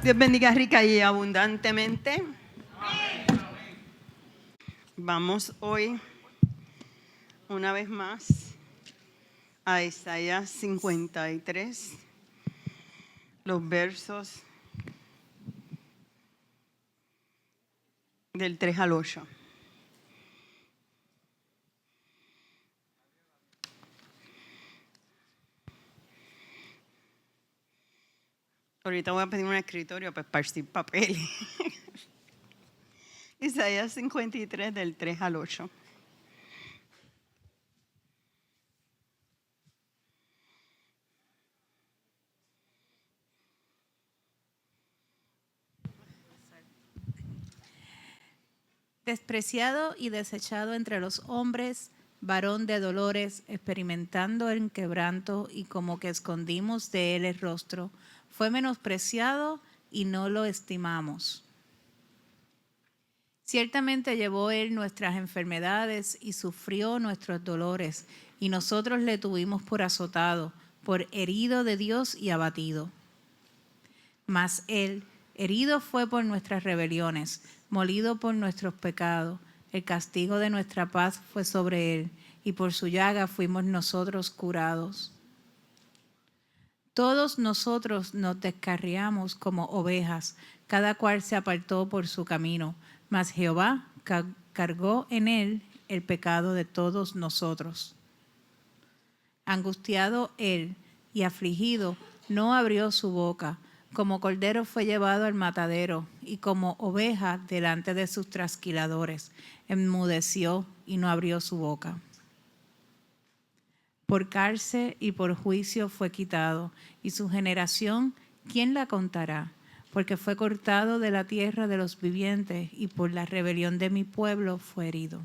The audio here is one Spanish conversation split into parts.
Dios bendiga rica y abundantemente. Vamos hoy, una vez más, a Isaías 53, los versos del 3 al 8. Ahorita voy a pedir un escritorio para esparcir papel. Isaías 53, del 3 al 8. Despreciado y desechado entre los hombres, varón de dolores, experimentando el quebranto, y como que escondimos de él el rostro, fue menospreciado y no lo estimamos. Ciertamente llevó él nuestras enfermedades y sufrió nuestros dolores, y nosotros le tuvimos por azotado, por herido de Dios y abatido. Mas él herido fue por nuestras rebeliones, molido por nuestros pecados. El castigo de nuestra paz fue sobre él, y por su llaga fuimos nosotros curados. Todos nosotros nos descarriamos como ovejas, cada cual se apartó por su camino, mas Jehová cargó en él el pecado de todos nosotros. Angustiado él y afligido, no abrió su boca. Como cordero fue llevado al matadero, y como oveja delante de sus trasquiladores, enmudeció y no abrió su boca. Por cárcel y por juicio fue quitado, y su generación, ¿quién la contará? Porque fue cortado de la tierra de los vivientes, y por la rebelión de mi pueblo fue herido.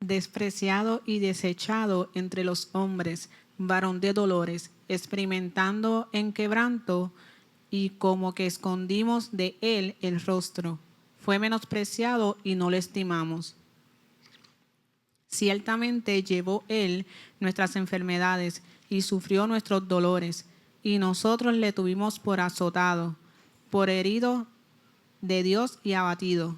Despreciado y desechado entre los hombres, varón de dolores, experimentando en quebranto, y como que escondimos de él el rostro. Fue menospreciado y no lo estimamos. Ciertamente llevó él nuestras enfermedades y sufrió nuestros dolores, y nosotros le tuvimos por azotado, por herido de Dios y abatido.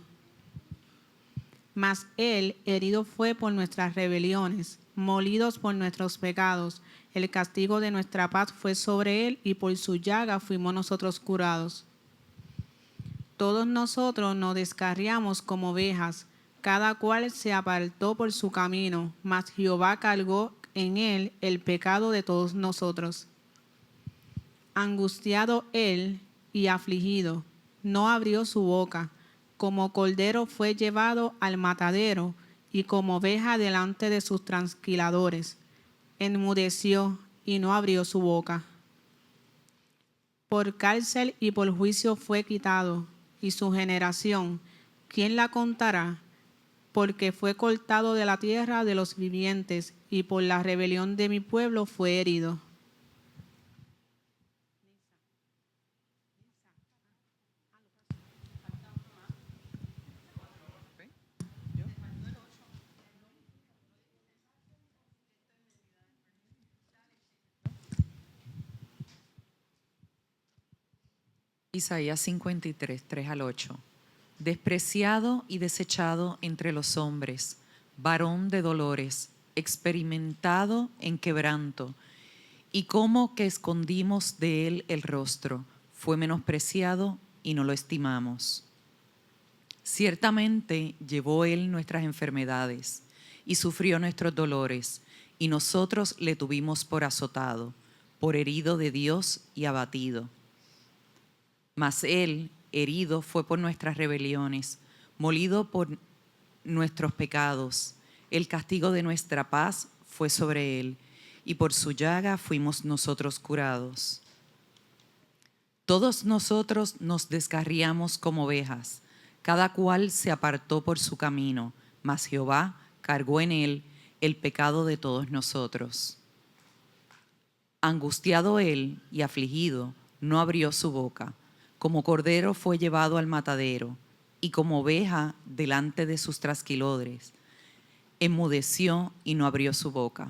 Mas él herido fue por nuestras rebeliones, molidos por nuestros pecados. El castigo de nuestra paz fue sobre él, y por su llaga fuimos nosotros curados. Todos nosotros nos descarriamos como ovejas, cada cual se apartó por su camino, mas Jehová cargó en él el pecado de todos nosotros. Angustiado él y afligido, no abrió su boca. Como cordero fue llevado al matadero, y como oveja delante de sus trasquiladores. Enmudeció y no abrió su boca. Por cárcel y por juicio fue quitado, y su generación, ¿quién la contará? Porque fue cortado de la tierra de los vivientes, y por la rebelión de mi pueblo fue herido. Isaías 53, 3 al 8. Despreciado y desechado entre los hombres, varón de dolores, experimentado en quebranto, y como que escondimos de él el rostro, fue menospreciado y no lo estimamos. Ciertamente llevó él nuestras enfermedades y sufrió nuestros dolores, y nosotros le tuvimos por azotado, por herido de Dios y abatido. Mas él, herido, fue por nuestras rebeliones, molido por nuestros pecados. El castigo de nuestra paz fue sobre él, y por su llaga fuimos nosotros curados. Todos nosotros nos descarriamos como ovejas, cada cual se apartó por su camino, mas Jehová cargó en él el pecado de todos nosotros. Angustiado él y afligido, no abrió su boca. Como cordero fue llevado al matadero, y como oveja delante de sus trasquiladores, enmudeció y no abrió su boca.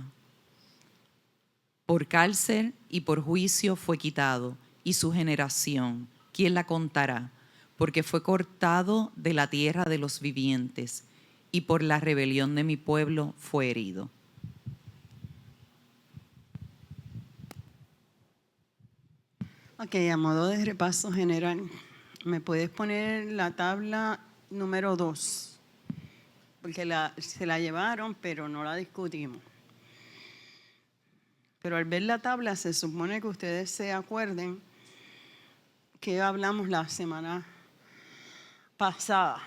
Por cárcel y por juicio fue quitado, y su generación, ¿quién la contará? Porque fue cortado de la tierra de los vivientes, y por la rebelión de mi pueblo fue herido. Ok, a modo de repaso general, ¿me puedes poner la tabla número 2? Porque se la llevaron, pero no la discutimos. Pero al ver la tabla se supone que ustedes se acuerden que hablamos la semana pasada.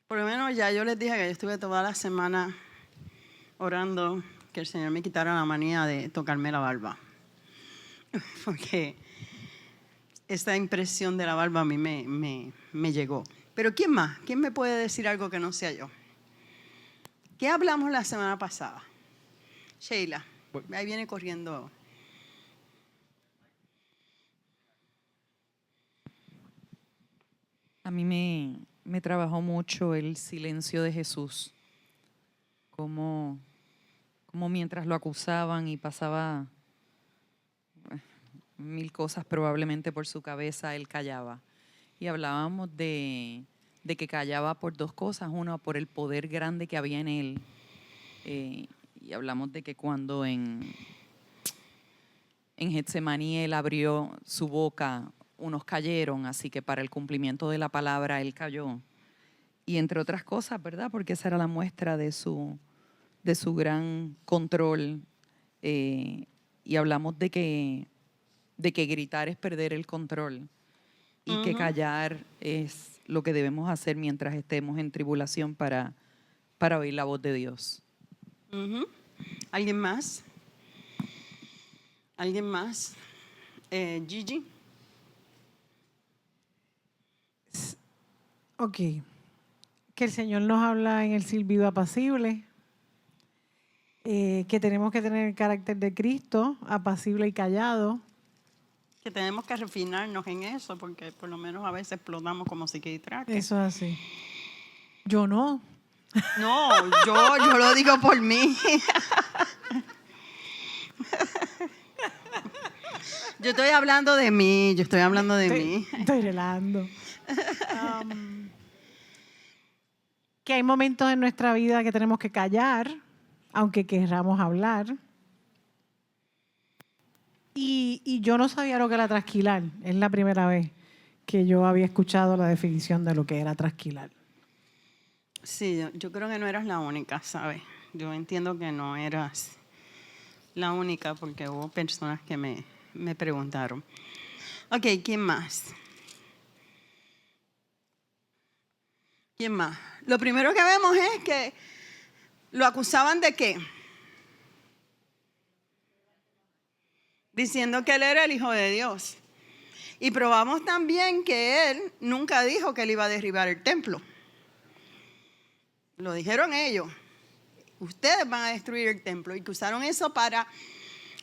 Por lo menos ya yo les dije que yo estuve toda la semana orando que el Señor me quitara la manía de tocarme la barba. Porque esta impresión de la barba a mí me llegó. Pero ¿quién más? ¿Quién me puede decir algo que no sea yo? ¿Qué hablamos la semana pasada? Sheila, ahí viene corriendo. A mí me trabajó mucho el silencio de Jesús, como mientras lo acusaban y pasaba mil cosas probablemente por su cabeza, él callaba. Y hablábamos de que callaba por dos cosas. Una, por el poder grande que había en él. Y hablamos de que cuando en Getsemaní él abrió su boca, unos cayeron, así que para el cumplimiento de la palabra él cayó. Y entre otras cosas, ¿verdad? Porque esa era la muestra de su gran control. Y hablamos de que gritar es perder el control y que callar es lo que debemos hacer mientras estemos en tribulación para oír la voz de Dios. ¿Alguien más? ¿Alguien más? Gigi. Ok. Que el Señor nos habla en el silbido apacible, que tenemos que tener el carácter de Cristo, apacible y callado. Que tenemos que refinarnos en eso, porque por lo menos a veces explotamos como psiquitraques. Eso es así. Yo no. No, yo lo digo por mí. Yo estoy hablando de mí, Estoy relajando. Que hay momentos en nuestra vida que tenemos que callar, aunque querramos hablar. Y yo no sabía lo que era trasquilar. Es la primera vez que yo había escuchado la definición de lo que era trasquilar. Sí, yo creo que no eras la única, ¿sabes? Yo entiendo que no eras la única porque hubo personas que me preguntaron. Ok, ¿quién más? ¿Quién más? Lo primero que vemos es que lo acusaban de ¿qué? Diciendo que él era el Hijo de Dios. Y probamos también que él nunca dijo que él iba a derribar el templo. Lo dijeron ellos. Ustedes van a destruir el templo. Y que usaron eso para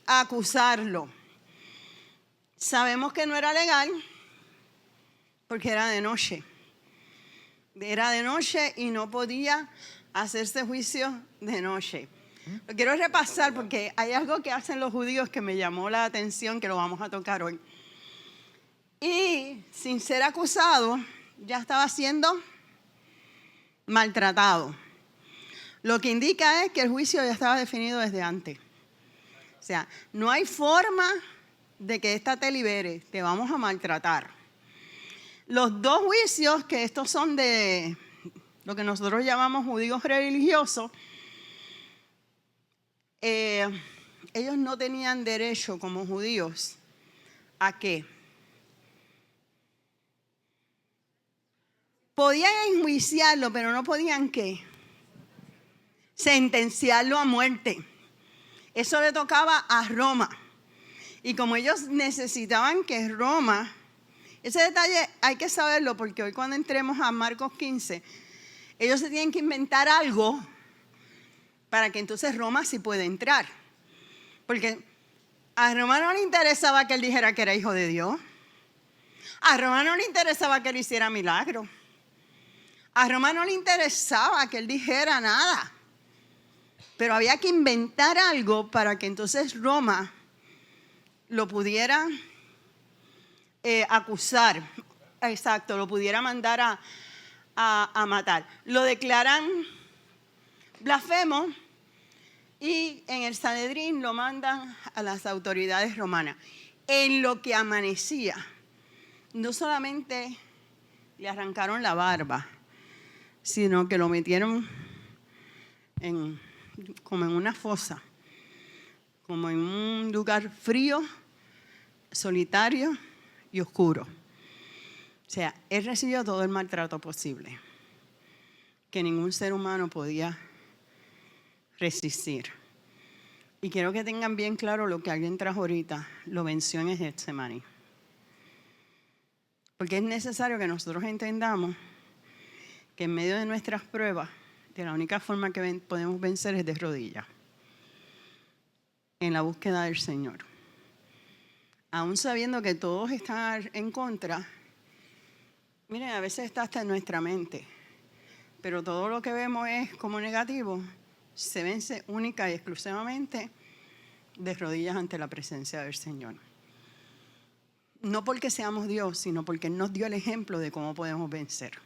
acusarlo. Sabemos que no era legal porque era de noche. Era de noche y no podía hacerse juicio de noche. Lo quiero repasar porque hay algo que hacen los judíos que me llamó la atención, que lo vamos a tocar hoy. Y sin ser acusado, ya estaba siendo maltratado. Lo que indica es que el juicio ya estaba definido desde antes. O sea, no hay forma de que esta te libere, te vamos a maltratar. Los dos juicios, que estos son de lo que nosotros llamamos judíos religiosos, ellos no tenían derecho como judíos ¿a qué? Podían enjuiciarlo, pero no podían ¿qué? Sentenciarlo a muerte. Eso le tocaba a Roma. Y como ellos necesitaban que Roma, ese detalle hay que saberlo porque hoy cuando entremos a Marcos 15, ellos se tienen que inventar algo para que entonces Roma sí pueda entrar. Porque a Roma no le interesaba que él dijera que era hijo de Dios. A Roma no le interesaba que él hiciera milagros. A Roma no le interesaba que él dijera nada, pero había que inventar algo para que entonces Roma lo pudiera acusar. Exacto, lo pudiera mandar a matar. Lo declaran blasfemo y en el Sanedrín lo mandan a las autoridades romanas. En lo que amanecía, no solamente le arrancaron la barba, sino que lo metieron como en una fosa, como en un lugar frío, solitario y oscuro. O sea, él recibió todo el maltrato posible que ningún ser humano podía resistir. Y quiero que tengan bien claro lo que alguien trajo ahorita, lo venció en Getsemaní. Porque es necesario que nosotros entendamos que en medio de nuestras pruebas, de la única forma que podemos vencer es de rodillas, en la búsqueda del Señor. Aún sabiendo que todos están en contra, miren, a veces está hasta en nuestra mente, pero todo lo que vemos es como negativo, se vence única y exclusivamente de rodillas ante la presencia del Señor. No porque seamos Dios, sino porque Él nos dio el ejemplo de cómo podemos vencer.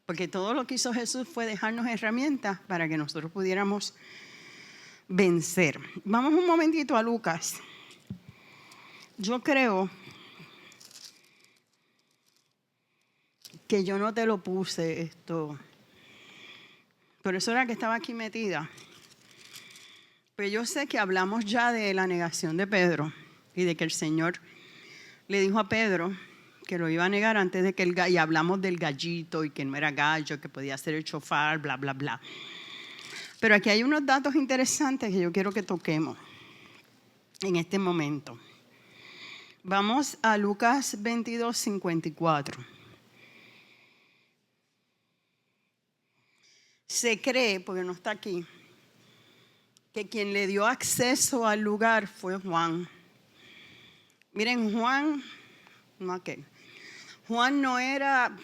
Porque todo lo que hizo Jesús fue dejarnos herramientas para que nosotros pudiéramos vencer. Vamos un momentito a Lucas. Yo creo que yo no te lo puse esto. Por eso era que estaba aquí metida. Pero yo sé que hablamos ya de la negación de Pedro y de que el Señor le dijo a Pedro que lo iba a negar antes de que y hablamos del gallito y que no era gallo, que podía ser el chofar, bla, bla, bla. Pero aquí hay unos datos interesantes que yo quiero que toquemos en este momento. Vamos a Lucas 22, 54. Se cree, porque no está aquí, que quien le dio acceso al lugar fue Juan. Miren, Juan no era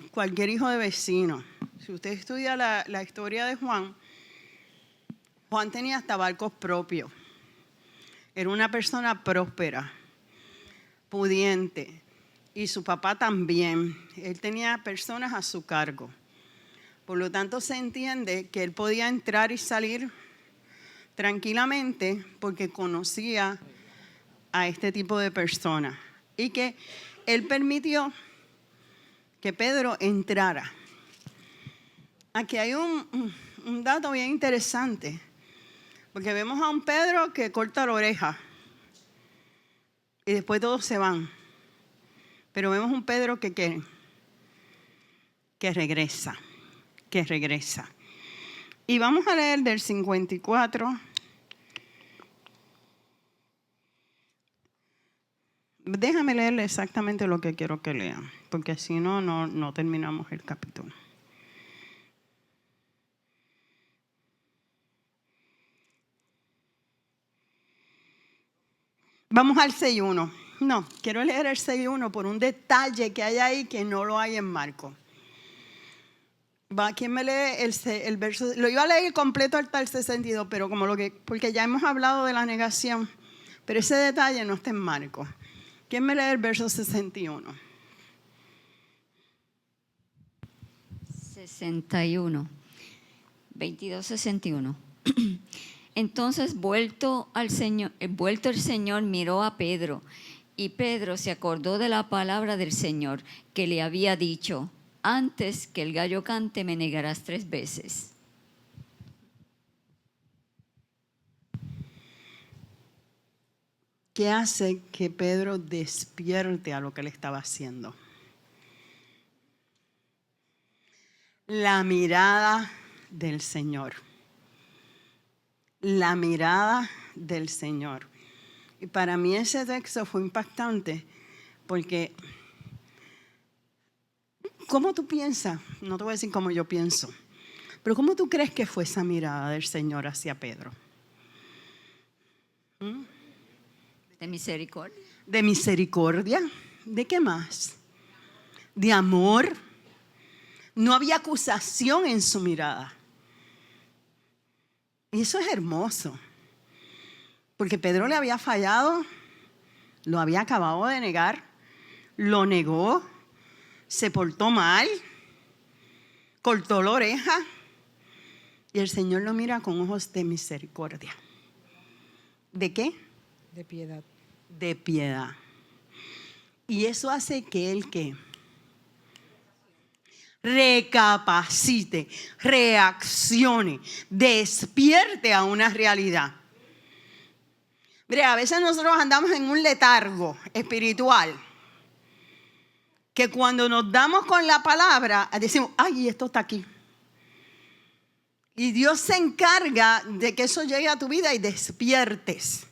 cualquier hijo de vecino. Si usted estudia la historia de Juan tenía hasta barcos propios. Era una persona próspera, pudiente, y su papá también. Él tenía personas a su cargo. Por lo tanto, se entiende que él podía entrar y salir tranquilamente porque conocía a este tipo de personas y que él permitió que Pedro entrara. Aquí hay un dato bien interesante, porque vemos a un Pedro que corta la oreja y después todos se van, pero vemos un Pedro que regresa. Y vamos a leer del 54. Déjame leerle exactamente lo que quiero que lean, porque si no terminamos el capítulo. Vamos al 6.1. No, quiero leer el 6.1 por un detalle que hay ahí que no lo hay en Marcos. ¿Quién me lee el verso? Lo iba a leer completo hasta el 62, pero porque ya hemos hablado de la negación, pero ese detalle no está en Marcos. ¿Quién me lee el verso 61? 61. 22:61. Entonces, vuelto el Señor miró a Pedro, y Pedro se acordó de la palabra del Señor que le había dicho: antes que el gallo cante, me negarás 3 veces. ¿Qué hace que Pedro despierte a lo que él estaba haciendo? La mirada del Señor. La mirada del Señor. Y para mí ese texto fue impactante porque ¿cómo tú piensas? No te voy a decir cómo yo pienso, pero ¿cómo tú crees que fue esa mirada del Señor hacia Pedro? De misericordia. ¿De misericordia? ¿De qué más? ¿De amor? No había acusación en su mirada. Y eso es hermoso. Porque Pedro le había fallado, lo había acabado de negar, lo negó, se portó mal, cortó la oreja. Y el Señor lo mira con ojos de misericordia. ¿De qué? De piedad. De piedad. Y eso hace que él que recapacite, reaccione, despierte a una realidad. Mire, a veces nosotros andamos en un letargo espiritual que cuando nos damos con la palabra decimos, ay, esto está aquí. Y Dios se encarga de que eso llegue a tu vida y despiertes.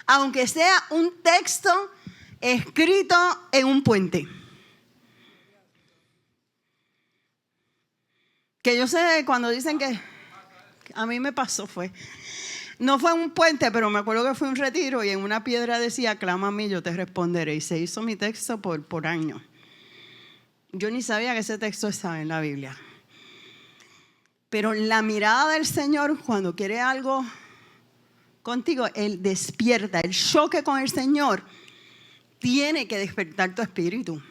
Aunque sea un texto escrito en un puente. Que yo sé cuando dicen que a mí me pasó no fue un puente, pero me acuerdo que fue un retiro y en una piedra decía, clama a mí, yo te responderé. Y se hizo mi texto por años. Yo ni sabía que ese texto estaba en la Biblia. Pero la mirada del Señor cuando quiere algo contigo, Él despierta. El choque con el Señor tiene que despertar tu espíritu.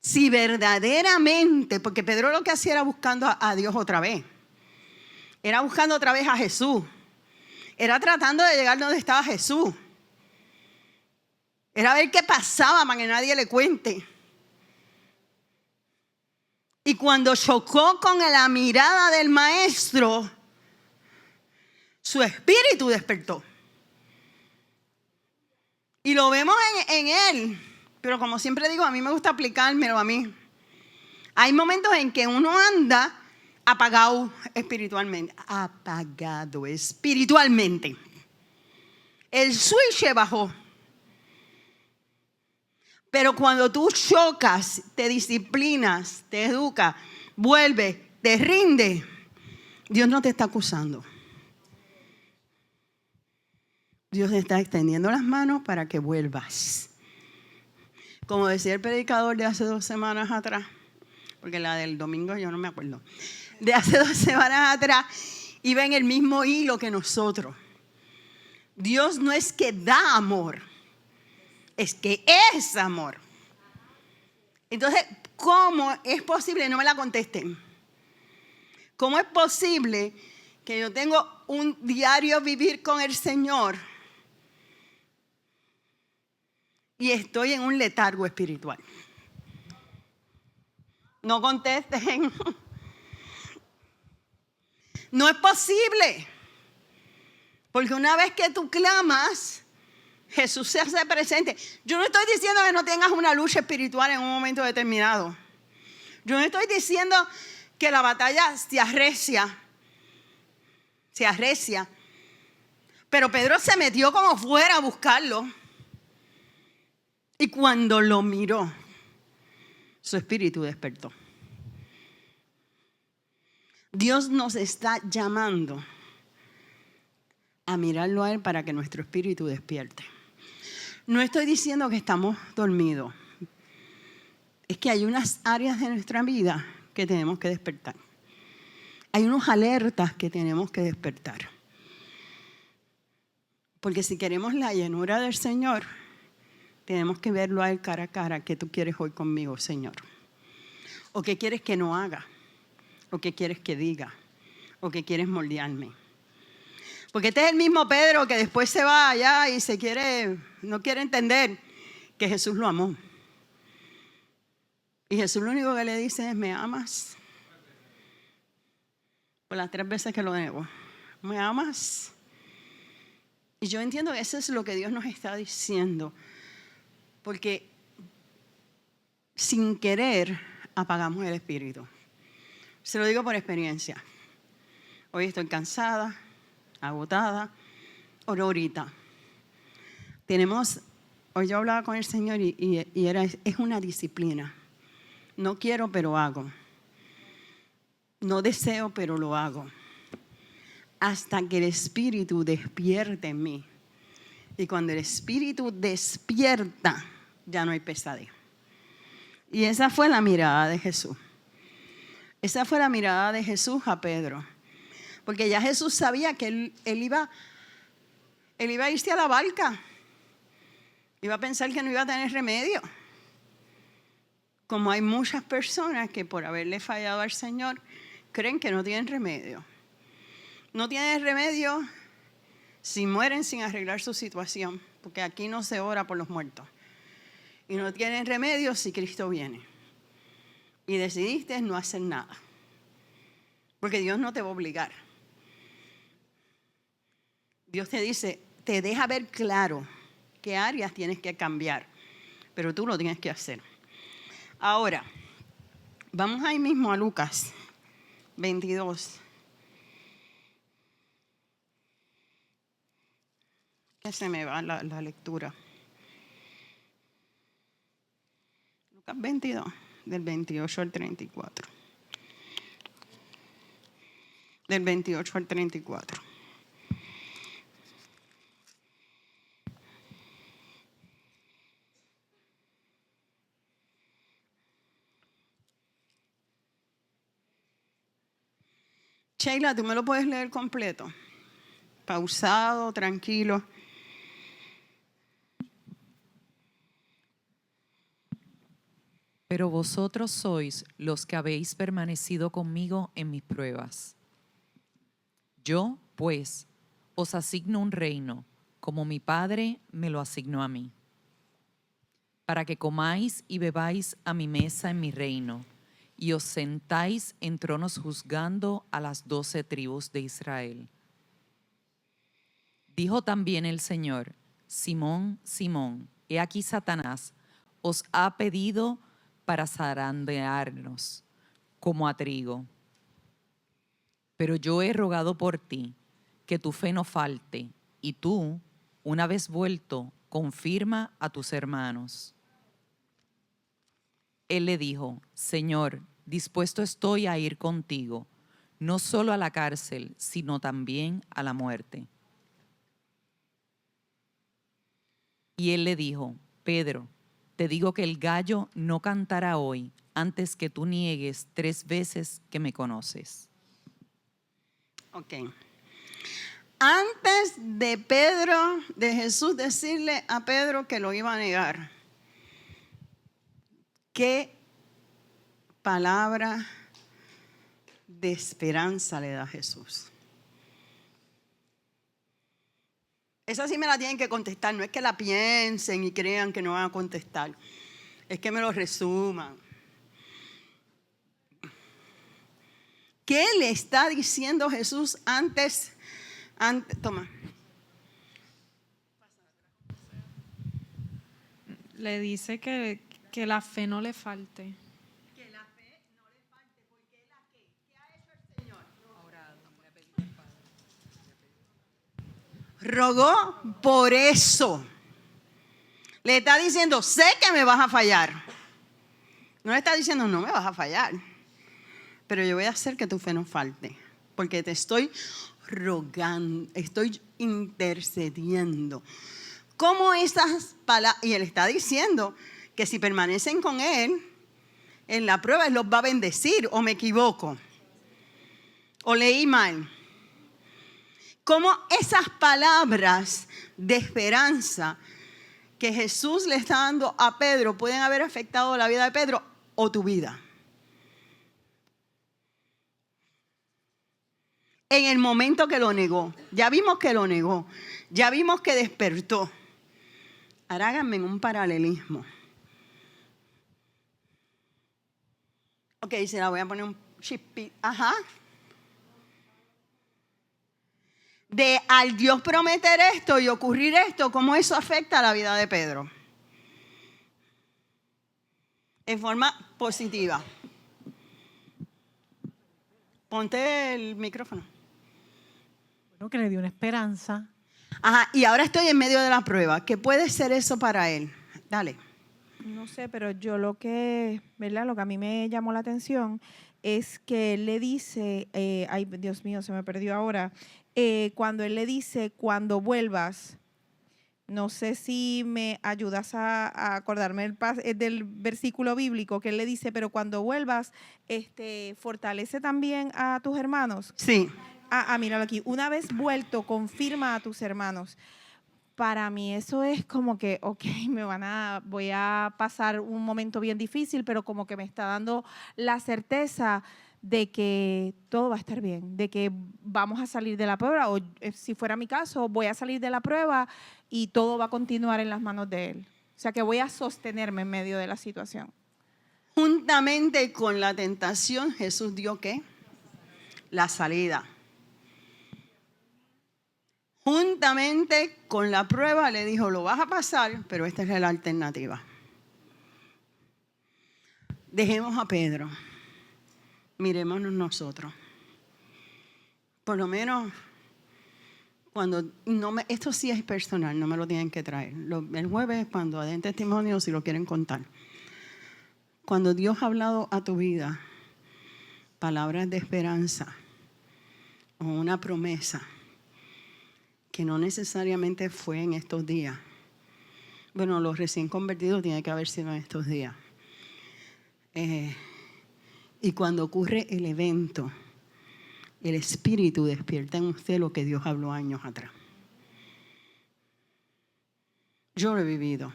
Si verdaderamente, porque Pedro lo que hacía era buscando a Dios otra vez. Era buscando otra vez a Jesús. Era tratando de llegar donde estaba Jesús. Era ver qué pasaba para que nadie le cuente. Y cuando chocó con la mirada del maestro, su espíritu despertó. Y lo vemos en él. Pero como siempre digo, a mí me gusta aplicármelo a mí. Hay momentos en que uno anda apagado espiritualmente. Apagado espiritualmente. El switch bajó. Pero cuando tú chocas, te disciplinas, te educas, vuelves, te rindes, Dios no te está acusando. Dios te está extendiendo las manos para que vuelvas. Como decía el predicador de hace 2 semanas atrás, porque la del domingo yo no me acuerdo, de hace 2 semanas atrás, iba en el mismo hilo que nosotros. Dios no es que da amor, es que es amor. Entonces, ¿cómo es posible? No me la contesten. ¿Cómo es posible que yo tengo un diario vivir con el Señor y estoy en un letargo espiritual? No contesten. No es posible. Porque una vez que tú clamas, Jesús se hace presente. Yo no estoy diciendo que no tengas una lucha espiritual en un momento determinado. Yo no estoy diciendo que la batalla se arrecia. Pero Pedro se metió como fuera a buscarlo. Y cuando lo miró, su espíritu despertó. Dios nos está llamando a mirarlo a Él para que nuestro espíritu despierte. No estoy diciendo que estamos dormidos. Es que hay unas áreas de nuestra vida que tenemos que despertar. Hay unos alertas que tenemos que despertar. Porque si queremos la llenura del Señor, tenemos que verlo a Él cara a cara. ¿Qué tú quieres hoy conmigo, Señor? ¿O qué quieres que no haga? ¿O qué quieres que diga? ¿O qué quieres moldearme? Porque este es el mismo Pedro que después se va allá y no quiere entender que Jesús lo amó. Y Jesús lo único que le dice es, ¿me amas? Por las 3 veces que lo negó. ¿Me amas? Y yo entiendo que eso es lo que Dios nos está diciendo. Porque sin querer apagamos el espíritu. Se lo digo por experiencia. Hoy estoy cansada, agotada, oro ahorita. Hoy yo hablaba con el Señor y es una disciplina. No quiero, pero hago. No deseo, pero lo hago. Hasta que el Espíritu despierte en mí. Y cuando el Espíritu despierta, ya no hay pesadez. Y esa fue la mirada de Jesús. Esa fue la mirada de Jesús a Pedro. Porque ya Jesús sabía que él iba a irse a la barca. Iba a pensar que no iba a tener remedio. Como hay muchas personas que por haberle fallado al Señor creen que no tienen remedio. No tienen remedio si mueren sin arreglar su situación, porque aquí no se ora por los muertos. Y no tienen remedio si Cristo viene. Y decidiste no hacer nada. Porque Dios no te va a obligar. Dios te dice, te deja ver claro qué áreas tienes que cambiar. Pero tú lo tienes que hacer. Ahora, vamos ahí mismo a Lucas 22. Que se me va la lectura. Lucas 22, del 28 al 34. Del 28 al 34. Sheila, ¿tú me lo puedes leer completo? Pausado, tranquilo. Pero vosotros sois los que habéis permanecido conmigo en mis pruebas. Yo, pues, os asigno un reino, como mi Padre me lo asignó a mí, para que comáis y bebáis a mi mesa en mi reino, y os sentáis en tronos juzgando a las 12 tribus de Israel. Dijo también el Señor: Simón, Simón, he aquí Satanás os ha pedido para zarandearnos como a trigo. Pero yo he rogado por ti, que tu fe no falte, y tú, una vez vuelto, confirma a tus hermanos. Él le dijo: Señor, dispuesto estoy a ir contigo, no solo a la cárcel, sino también a la muerte. Y él le dijo: Pedro, te digo que el gallo no cantará hoy antes que tú niegues 3 veces que me conoces. Ok. Antes de Jesús decirle a Pedro que lo iba a negar, ¿qué palabra de esperanza le da Jesús? Esa sí me la tienen que contestar, no es que la piensen y crean que no van a contestar, es que me lo resuman. ¿Qué le está diciendo Jesús antes? Toma. Le dice que la fe no le falte. Que la fe no le falte, porque la que, ¿qué ha hecho el Señor? Rogó por eso. Le está diciendo, sé que me vas a fallar. No le está diciendo, no me vas a fallar, pero yo voy a hacer que tu fe no falte, porque te estoy rogando, estoy intercediendo. ¿Cómo esas palabras? Y él está diciendo que si permanecen con él en la prueba, él los va a bendecir, o me equivoco, o leí mal. ¿Cómo esas palabras de esperanza que Jesús le está dando a Pedro pueden haber afectado la vida de Pedro o tu vida? En el momento que lo negó, ya vimos que lo negó, ya vimos que despertó. Ahora háganme un paralelismo. Ok, se la voy a poner un chispito. Ajá. De al Dios prometer esto y ocurrir esto, ¿cómo eso afecta a la vida de Pedro? En forma positiva. Ponte el micrófono. Bueno, que le dio una esperanza. Ajá, y ahora estoy en medio de la prueba. ¿Qué puede ser eso para él? Dale. No sé, pero yo lo que, ¿verdad? Lo que a mí me llamó la atención es que él le dice, ay, Dios mío, se me perdió ahora, cuando él le dice, cuando vuelvas, No sé si me ayudas a acordarme del versículo bíblico que él le dice, pero cuando vuelvas, fortalece también a tus hermanos. Sí. Míralo aquí. Una vez vuelto, confirma a tus hermanos. Para mí eso es como que, ok, voy a pasar un momento bien difícil, pero como que me está dando la certeza de que todo va a estar bien, de que vamos a salir de la prueba, o si fuera mi caso, voy a salir de la prueba y todo va a continuar en las manos de Él. O sea que voy a sostenerme en medio de la situación. Juntamente con la tentación, Jesús dio ¿qué? La salida. Juntamente con la prueba le dijo, lo vas a pasar, pero esta es la alternativa. Dejemos a Pedro. Mirémonos nosotros. Por lo menos, esto sí es personal, no me lo tienen que traer. El jueves, cuando den testimonio, si lo quieren contar. Cuando Dios ha hablado a tu vida, palabras de esperanza o una promesa, que no necesariamente fue en estos días. Bueno, los recién convertidos tiene que haber sido en estos días. Y cuando ocurre el evento, el Espíritu despierta en usted lo que Dios habló años atrás. Yo lo he vivido.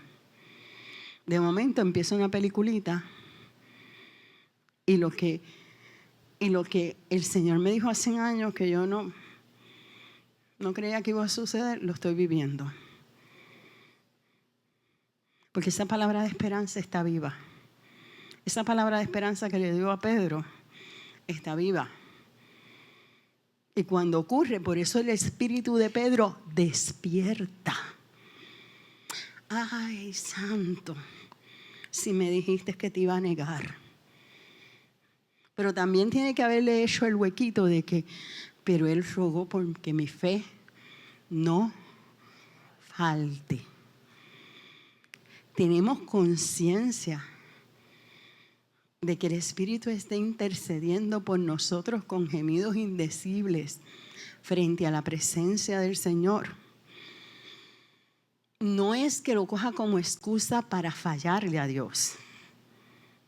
De momento empieza una peliculita y lo que el Señor me dijo hace años que yo no creía que iba a suceder, lo estoy viviendo. Porque esa palabra de esperanza está viva. Esa palabra de esperanza que le dio a Pedro está viva. Y cuando ocurre, por eso el espíritu de Pedro despierta. Ay, santo, si me dijiste que te iba a negar. Pero también tiene que haberle hecho el huequito de que, pero él rogó porque mi fe no falte. Tenemos conciencia de que el Espíritu está intercediendo por nosotros con gemidos indecibles frente a la presencia del Señor. No es que lo coja como excusa para fallarle a Dios.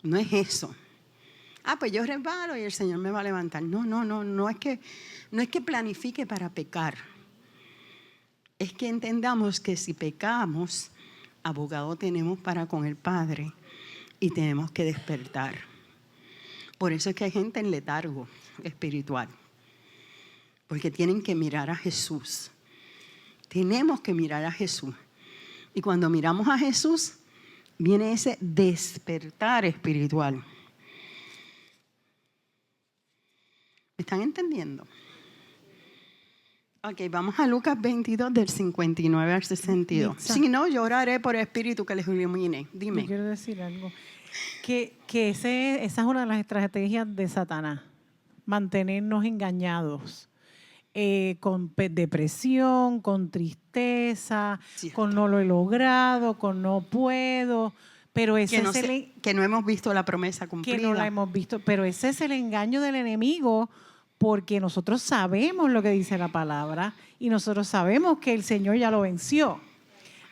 No es eso. Pues yo resbalo y el Señor me va a levantar. No es que planifique para pecar. Es que entendamos que si pecamos, abogado tenemos para con el Padre y tenemos que despertar. Por eso es que hay gente en letargo espiritual, porque tienen que mirar a Jesús. Tenemos que mirar a Jesús. Y cuando miramos a Jesús, viene ese despertar espiritual. ¿Me están entendiendo? Ok, vamos a Lucas 22, del 59 al 62. Si no, yo oraré por el Espíritu que les ilumine. Dime. Yo quiero decir algo. Que esa es una de las estrategias de Satanás. Mantenernos engañados. Con depresión, con tristeza, Cierto. con no lo he logrado, con no puedo. Pero ese que no hemos visto la promesa cumplida. Que no la hemos visto. Pero ese es el engaño del enemigo, porque nosotros sabemos lo que dice la palabra y nosotros sabemos que el Señor ya lo venció.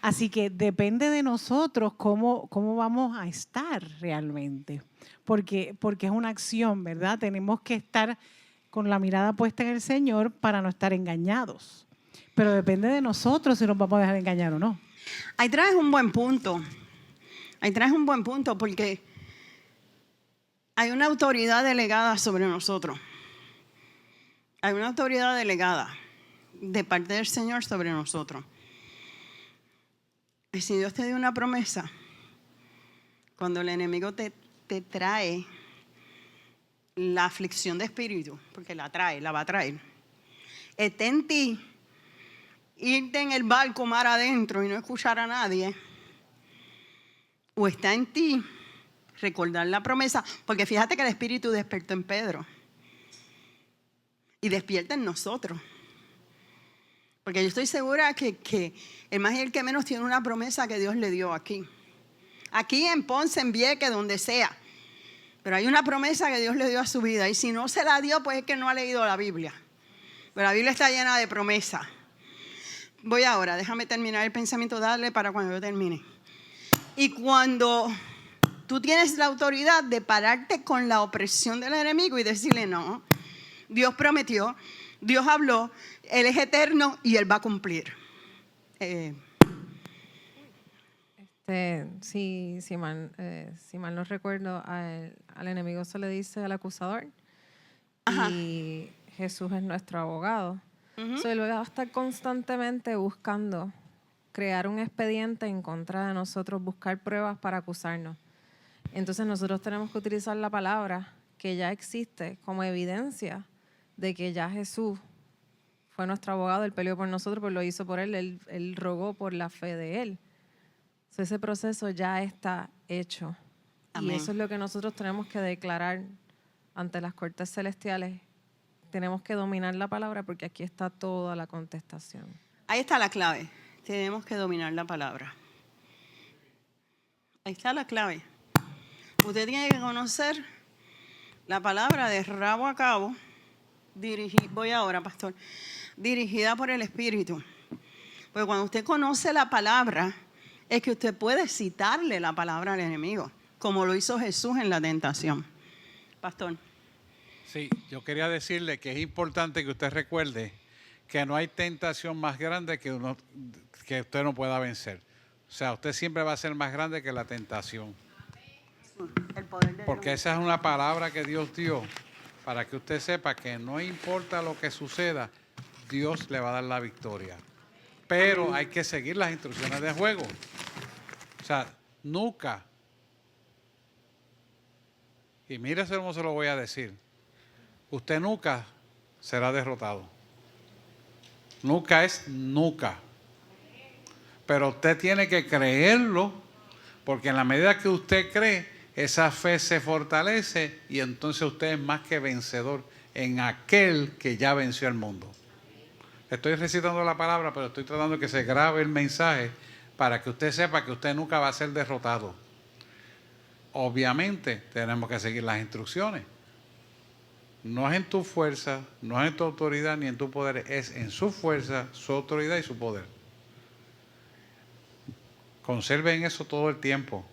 Así que depende de nosotros cómo vamos a estar realmente, porque es una acción, ¿verdad? Tenemos que estar con la mirada puesta en el Señor para no estar engañados. Pero depende de nosotros si nos vamos a dejar engañar o no. Ahí traes un buen punto. Porque hay una autoridad delegada sobre nosotros. Hay una autoridad delegada de parte del Señor sobre nosotros. Y si Dios te dio una promesa, cuando el enemigo te trae la aflicción de espíritu, porque la va a traer, está en ti irte en el barco mar adentro y no escuchar a nadie, o está en ti recordar la promesa, porque fíjate que el Espíritu despertó en Pedro y despierta en nosotros. Porque yo estoy segura que el más y el que menos tiene una promesa que Dios le dio aquí. Aquí en Ponce, en Vieques, donde sea. Pero hay una promesa que Dios le dio a su vida. Y si no se la dio, pues es que no ha leído la Biblia. Pero la Biblia está llena de promesas. voy ahora, déjame terminar el pensamiento, dale para cuando yo termine. Y cuando tú tienes la autoridad de pararte con la opresión del enemigo y decirle no, Dios prometió, Dios habló, Él es eterno y Él va a cumplir. Si mal no recuerdo, al enemigo se le dice al acusador. Ajá. Y Jesús es nuestro abogado. Ujú. So, él va a estar constantemente buscando crear un expediente en contra de nosotros, buscar pruebas para acusarnos. Entonces nosotros tenemos que utilizar la palabra que ya existe como evidencia de que ya Jesús fue nuestro abogado, Él peleó por nosotros, pues lo hizo por Él, él rogó por la fe de Él. So, ese proceso ya está hecho. Amén. Y eso es lo que nosotros tenemos que declarar ante las cortes celestiales. Tenemos que dominar la palabra porque aquí está toda la contestación. Ahí está la clave. Tenemos que dominar la palabra. Ahí está la clave. Usted tiene que conocer la palabra de rabo a cabo. Voy ahora, pastor. Dirigida por el Espíritu. Porque cuando usted conoce la palabra, es que usted puede citarle la palabra al enemigo, como lo hizo Jesús en la tentación. Pastor. Sí, yo quería decirle que es importante que usted recuerde que no hay tentación más grande que usted no pueda vencer. O sea, usted siempre va a ser más grande que la tentación. El poder de Porque Dios. esa es una palabra que Dios dio para que usted sepa que no importa lo que suceda, Dios le va a dar la victoria. Pero hay que seguir las instrucciones de juego. O sea, nunca. Y mírese cómo se lo voy a decir. Usted nunca será derrotado. Nunca es nunca. Pero usted tiene que creerlo, porque en la medida que usted cree, esa fe se fortalece y entonces usted es más que vencedor en aquel que ya venció al mundo. Estoy recitando la palabra, pero estoy tratando de que se grabe el mensaje para que usted sepa que usted nunca va a ser derrotado. Obviamente tenemos que seguir las instrucciones. No es en tu fuerza, no es en tu autoridad ni en tu poder, es en su fuerza, su autoridad y su poder. Conserven eso todo el tiempo.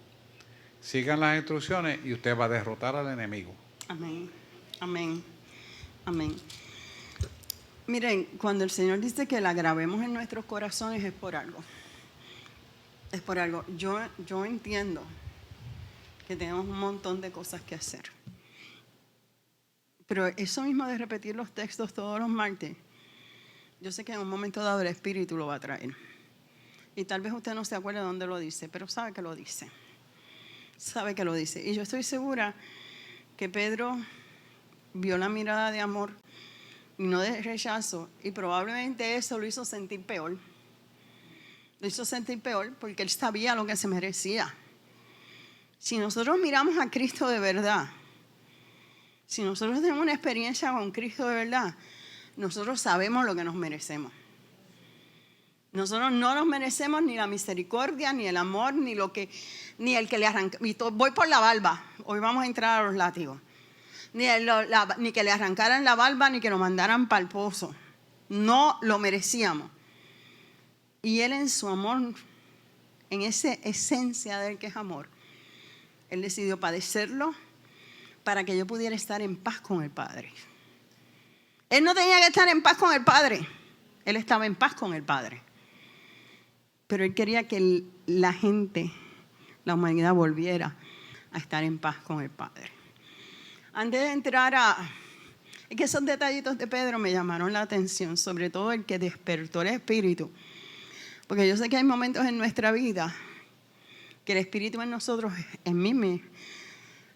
Sigan las instrucciones y usted va a derrotar al enemigo. Amén, amén, amén. Miren, cuando el Señor dice que la grabemos en nuestros corazones es por algo. Es por algo. Yo entiendo que tenemos un montón de cosas que hacer. Pero eso mismo de repetir los textos todos los martes, yo sé que en un momento dado el Espíritu lo va a traer. Y tal vez usted no se acuerde de dónde lo dice, pero sabe que lo dice. Sabe que lo dice. Y yo estoy segura que Pedro vio la mirada de amor y no de rechazo, y probablemente eso lo hizo sentir peor. Lo hizo sentir peor porque él sabía lo que se merecía. Si nosotros miramos a Cristo de verdad, si nosotros tenemos una experiencia con Cristo de verdad, nosotros sabemos lo que nos merecemos. Nosotros no nos merecemos ni la misericordia, ni el amor, ni el que le arranca. Voy por la barba, hoy vamos a entrar a los látigos. Ni que le arrancaran la barba, ni que lo mandaran para el pozo. No lo merecíamos. Y Él en su amor, en esa esencia de Él que es amor, Él decidió padecerlo para que yo pudiera estar en paz con el Padre. Él no tenía que estar en paz con el Padre. Él estaba en paz con el Padre. Pero Él quería que la gente, la humanidad, volviera a estar en paz con el Padre. Antes de entrar es que esos detallitos de Pedro me llamaron la atención, sobre todo el que despertó el Espíritu. Porque yo sé que hay momentos en nuestra vida que el Espíritu en nosotros, en mí,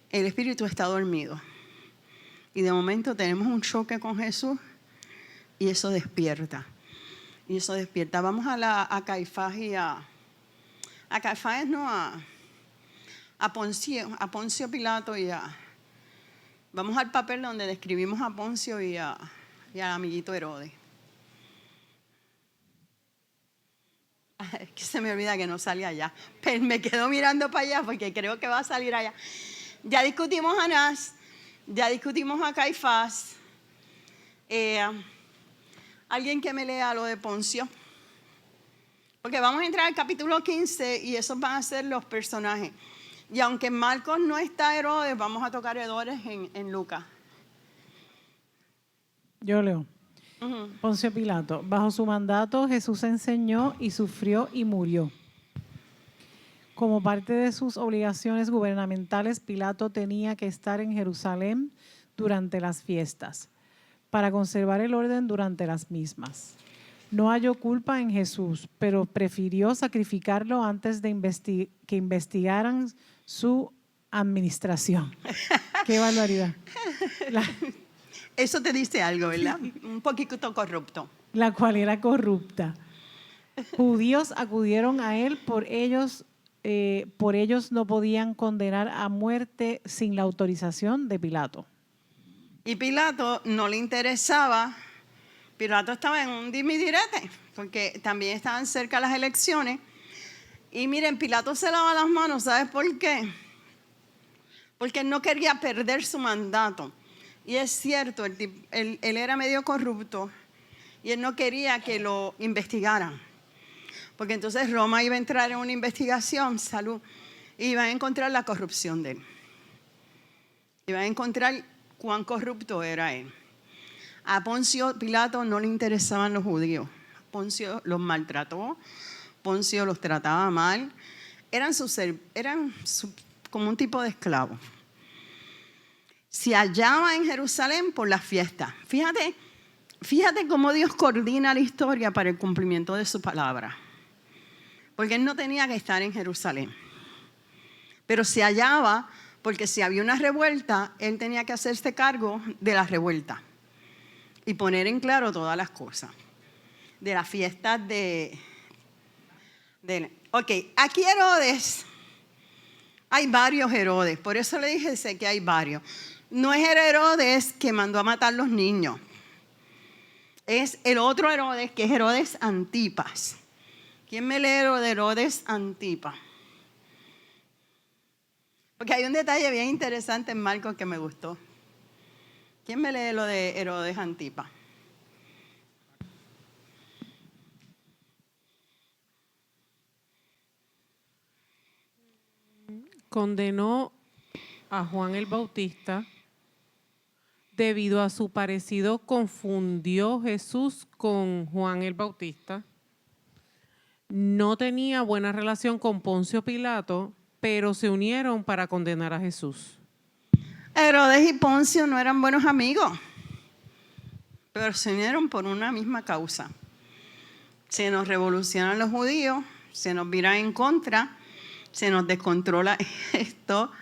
el Espíritu está dormido. Y de momento tenemos un choque con Jesús y eso despierta. Y eso despierta. Vamos a Caifás y a Caifás, no, a Poncio Pilato y vamos al papel donde describimos a Poncio y al amiguito Herodes. Es que se me olvida que no sale allá. Pero me quedo mirando para allá porque creo que va a salir allá. Ya discutimos a Anás, ya discutimos a Caifás. Alguien que me lea lo de Poncio. Porque vamos a entrar al capítulo 15 y esos van a ser los personajes. Y aunque en Marcos no está Herodes, vamos a tocar Herodes en Lucas. Yo leo. Poncio Pilato. Bajo su mandato, Jesús enseñó y sufrió y murió. Como parte de sus obligaciones gubernamentales, Pilato tenía que estar en Jerusalén durante las fiestas, para conservar el orden durante las mismas. No halló culpa en Jesús, pero prefirió sacrificarlo antes de que investigaran su administración. ¡Qué barbaridad! Eso te dice algo, ¿verdad? Un poquito corrupto. La cual era corrupta. Judíos acudieron a él, por ellos no podían condenar a muerte sin la autorización de Pilato. Y Pilato no le interesaba. Pilato estaba en un dime y direte, porque también estaban cerca las elecciones. Y miren, Pilato se lava las manos, ¿sabes por qué? Porque él no quería perder su mandato. Y es cierto, él era medio corrupto y él no quería que lo investigaran. Porque entonces Roma iba a entrar en una investigación, y iba a encontrar la corrupción de él. Iba a encontrar cuán corrupto era él. A Poncio Pilato no le interesaban los judíos. Poncio los maltrató, Poncio los trataba mal. Eran como un tipo de esclavos. Se hallaba en Jerusalén por las fiestas. Fíjate cómo Dios coordina la historia para el cumplimiento de su palabra. Porque él no tenía que estar en Jerusalén. Pero se hallaba porque si había una revuelta, él tenía que hacerse cargo de la revuelta y poner en claro todas las cosas. De las fiestas Ok, aquí Herodes, hay varios Herodes, por eso le dije sé que hay varios. No es el Herodes que mandó a matar los niños. Es el otro Herodes, que es Herodes Antipas. ¿Quién me lee lo de Herodes Antipas? Porque hay un detalle bien interesante en Marcos que me gustó. ¿Quién me lee lo de Herodes Antipas? Condenó a Juan el Bautista. Debido a su parecido, confundió Jesús con Juan el Bautista. No tenía buena relación con Poncio Pilato, pero se unieron para condenar a Jesús. Herodes y Poncio no eran buenos amigos, pero se unieron por una misma causa. Se nos revolucionan los judíos, se nos viran en contra, se nos descontrola esto,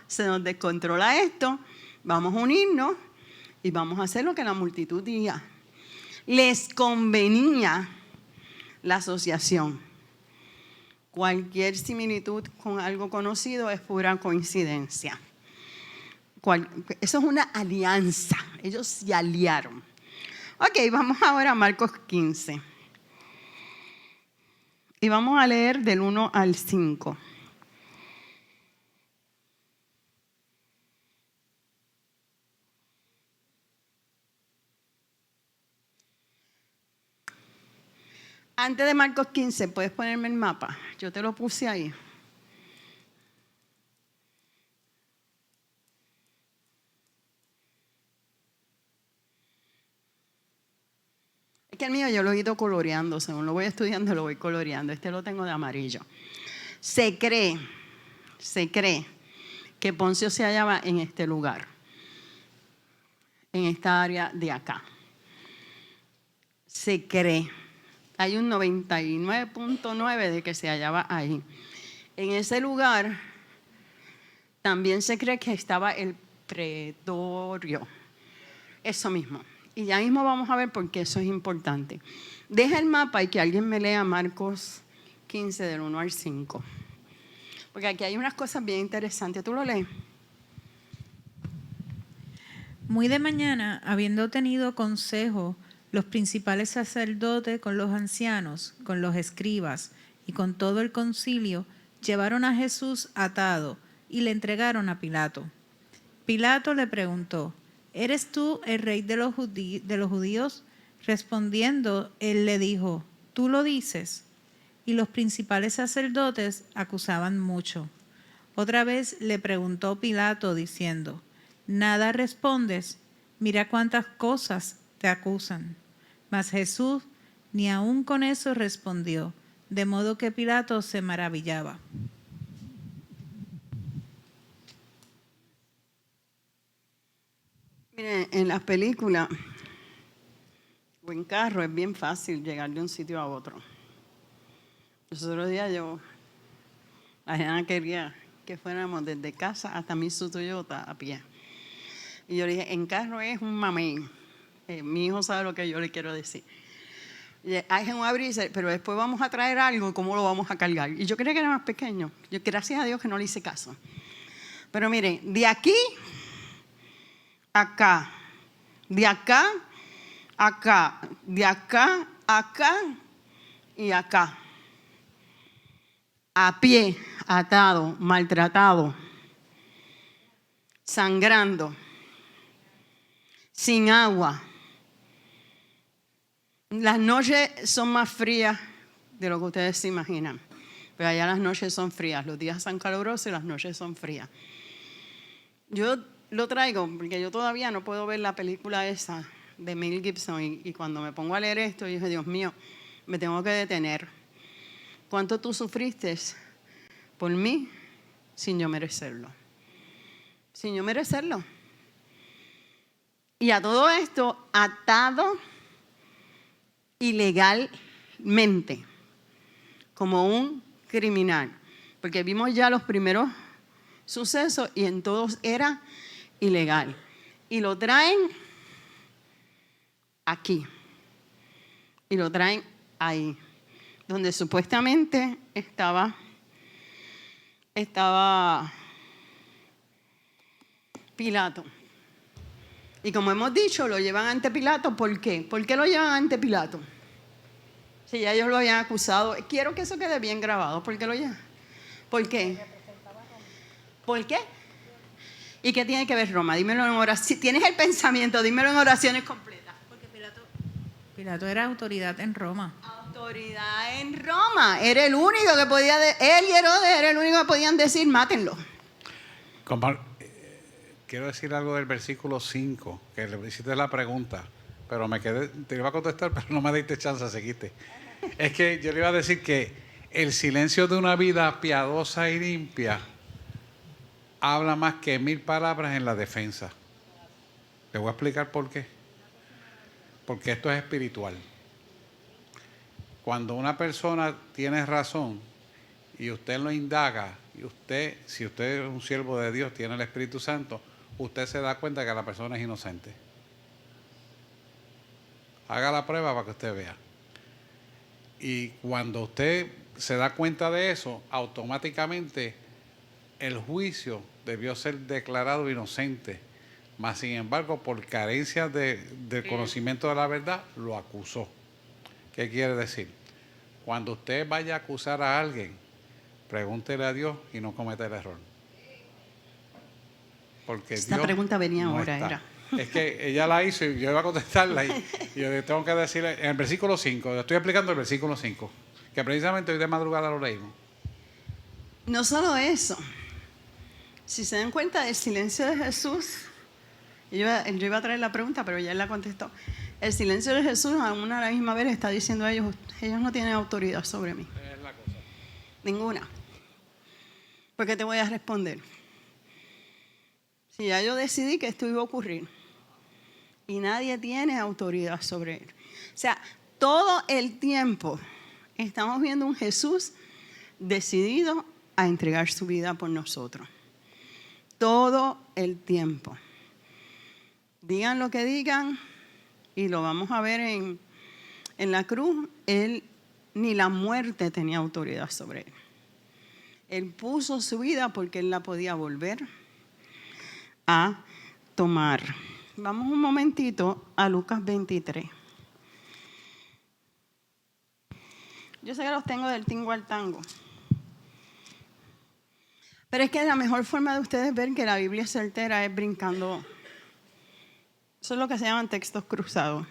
vamos a unirnos y vamos a hacer lo que la multitud diga. Les convenía la asociación. Cualquier similitud con algo conocido es pura coincidencia. Eso es una alianza. Ellos se aliaron. Ok, vamos ahora a Marcos 15. Y vamos a leer del 1 al 5. Antes de Marcos 15, ¿puedes ponerme el mapa? Yo te lo puse ahí. Es que el mío yo lo he ido coloreando, según lo voy estudiando lo voy coloreando. Este lo tengo de amarillo. Se cree que Poncio se hallaba en este lugar, en esta área de acá. Se cree. Hay un 99.9 de que se hallaba ahí. En ese lugar también se cree que estaba el pretorio. Eso mismo. Y ya mismo vamos a ver por qué eso es importante. Deja el mapa y que alguien me lea Marcos 15 del 1 al 5. Porque aquí hay unas cosas bien interesantes. ¿Tú lo lees? Muy de mañana, habiendo tenido consejo los principales sacerdotes con los ancianos, con los escribas y con todo el concilio, llevaron a Jesús atado y le entregaron a Pilato. Pilato le preguntó: ¿eres tú el rey de los judíos? Respondiendo, él le dijo: ¿tú lo dices? y los principales sacerdotes acusaban mucho. Otra vez le preguntó Pilato diciendo, ¿nada respondes? Mira cuántas cosas te acusan. Mas Jesús ni aun con eso respondió, de modo que Pilato se maravillaba. Miren, en las películas o en carro es bien fácil llegar de un sitio a otro. Los otros días la gente quería que fuéramos desde casa hasta Mitsubishi Toyota a pie. Y yo le dije, en carro es un mamey. Mi hijo sabe lo que yo le quiero decir. Hay un abrirse, pero después vamos a traer algo, ¿cómo lo vamos a cargar? Y yo creía que era más pequeño. Yo, gracias a Dios que no le hice caso. Pero miren, de aquí a acá, de acá a acá, de acá a acá y acá. A pie, atado, maltratado, sangrando, sin agua. Las noches son más frías de lo que ustedes se imaginan. Pero allá las noches son frías. Los días son calurosos y las noches son frías. Yo lo traigo porque yo todavía no puedo ver la película esa de Mel Gibson. Y cuando me pongo a leer esto, yo dije, Dios mío, me tengo que detener. ¿Cuánto tú sufriste por mí sin yo merecerlo? Sin yo merecerlo. Y a todo esto, atado ilegalmente, como un criminal, porque vimos ya los primeros sucesos y en todos era ilegal. Y lo traen aquí, y lo traen ahí, donde supuestamente estaba Pilato. Y como hemos dicho, lo llevan ante Pilato. ¿Por qué? ¿Por qué lo llevan ante Pilato? Si ya ellos lo habían acusado. Quiero que eso quede bien grabado. ¿Por qué lo llevan? ¿Por qué? ¿Por qué? ¿Y qué tiene que ver Roma? Dímelo en oración. Si tienes el pensamiento, dímelo en oraciones completas. Porque Pilato era autoridad en Roma. Autoridad en Roma. Era el único que podía, él y Herodes era el único que podían decir, mátenlo. Quiero decir algo del versículo 5, que le hiciste la pregunta, pero me quedé, te iba a contestar, pero no me diste chance, seguiste. Es que yo le iba a decir que el silencio de una vida piadosa y limpia habla más que 1000 palabras en la defensa. Le voy a explicar por qué. Porque esto es espiritual. Cuando una persona tiene razón y usted lo indaga, y usted, si usted es un siervo de Dios, tiene el Espíritu Santo, usted se da cuenta que la persona es inocente. Haga la prueba para que usted vea. Y cuando usted se da cuenta de eso, automáticamente el juicio debió ser declarado inocente. Mas, sin embargo, por carencia del conocimiento de la verdad, lo acusó. ¿Qué quiere decir? Cuando usted vaya a acusar a alguien, pregúntele a Dios y no cometa el error. Porque Esta Dios pregunta venía no ahora, está. era. Es que ella la hizo y yo iba a contestarla y yo tengo que decirle, en el versículo 5, estoy explicando el versículo 5, que precisamente hoy de madrugada lo leímos. No solo eso. Si se dan cuenta del silencio de Jesús, yo iba a traer la pregunta, pero ya él la contestó. El silencio de Jesús a una a la misma vez está diciendo a ellos no tienen autoridad sobre mí. Es la cosa. Ninguna. ¿Por qué te voy a responder? Si ya yo decidí que esto iba a ocurrir y nadie tiene autoridad sobre él. O sea, todo el tiempo estamos viendo un Jesús decidido a entregar su vida por nosotros. Todo el tiempo. Digan lo que digan y lo vamos a ver en la cruz. Él ni la muerte tenía autoridad sobre él. Él puso su vida porque él la podía volver a tomar. Vamos un momentito a Lucas 23. Yo sé que los tengo del tingo al tango. Pero es que la mejor forma de ustedes ver que la Biblia es certera es brincando. Eso es lo que se llaman textos cruzados.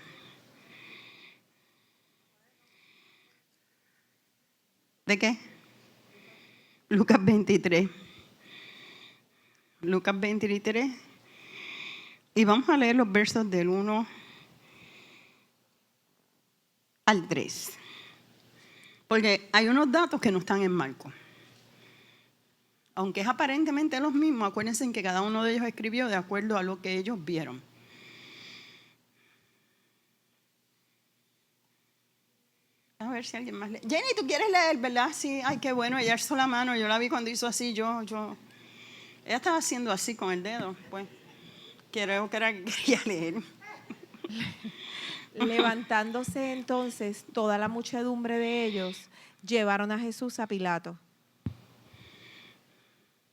¿De qué? Lucas 23. Lucas 23. Y vamos a leer los versos del 1 al 3. Porque hay unos datos que no están en Marcos. Aunque es aparentemente los mismos, acuérdense que cada uno de ellos escribió de acuerdo a lo que ellos vieron. A ver si alguien más lee. Jenny, ¿tú quieres leer, verdad? Sí, ay, qué bueno, ella alzó la mano, yo la vi cuando hizo así, ella estaba haciendo así con el dedo, pues creo que era que quería leer. Levantándose entonces toda la muchedumbre de ellos, llevaron a Jesús a Pilato.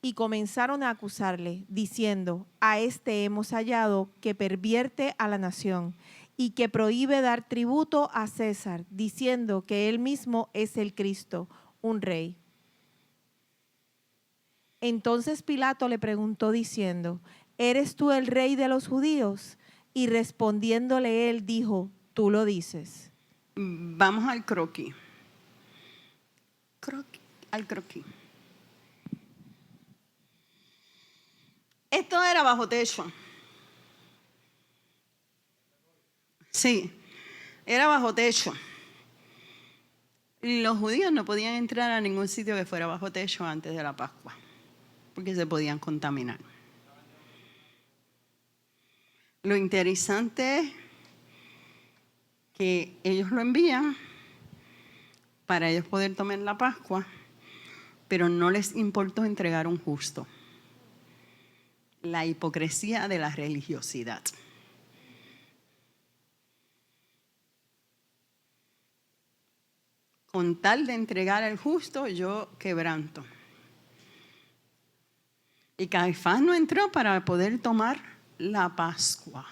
Y comenzaron a acusarle, diciendo: a este hemos hallado que pervierte a la nación y que prohíbe dar tributo a César, diciendo que él mismo es el Cristo, un rey. Entonces Pilato le preguntó diciendo: ¿eres tú el rey de los judíos? Y respondiéndole él dijo: tú lo dices. Vamos al croquis. Al croquis. Esto era bajo techo. Sí, era bajo techo. Los judíos no podían entrar a ningún sitio que fuera bajo techo antes de la Pascua, porque se podían contaminar. Lo interesante es que ellos lo envían para ellos poder tomar la Pascua, pero no les importó entregar un justo. La hipocresía de la religiosidad. Con tal de entregar al justo, yo quebranto. Y Caifás no entró para poder tomar la Pascua.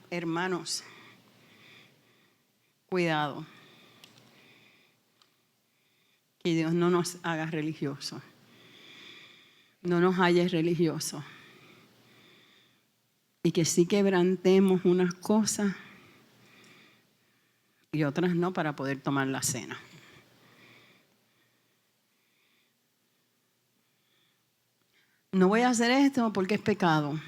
Hermanos, cuidado. Que Dios no nos haga religiosos. No nos halle religiosos. Y que sí quebrantemos unas cosas y otras no para poder tomar la cena. No voy a hacer esto porque es pecado.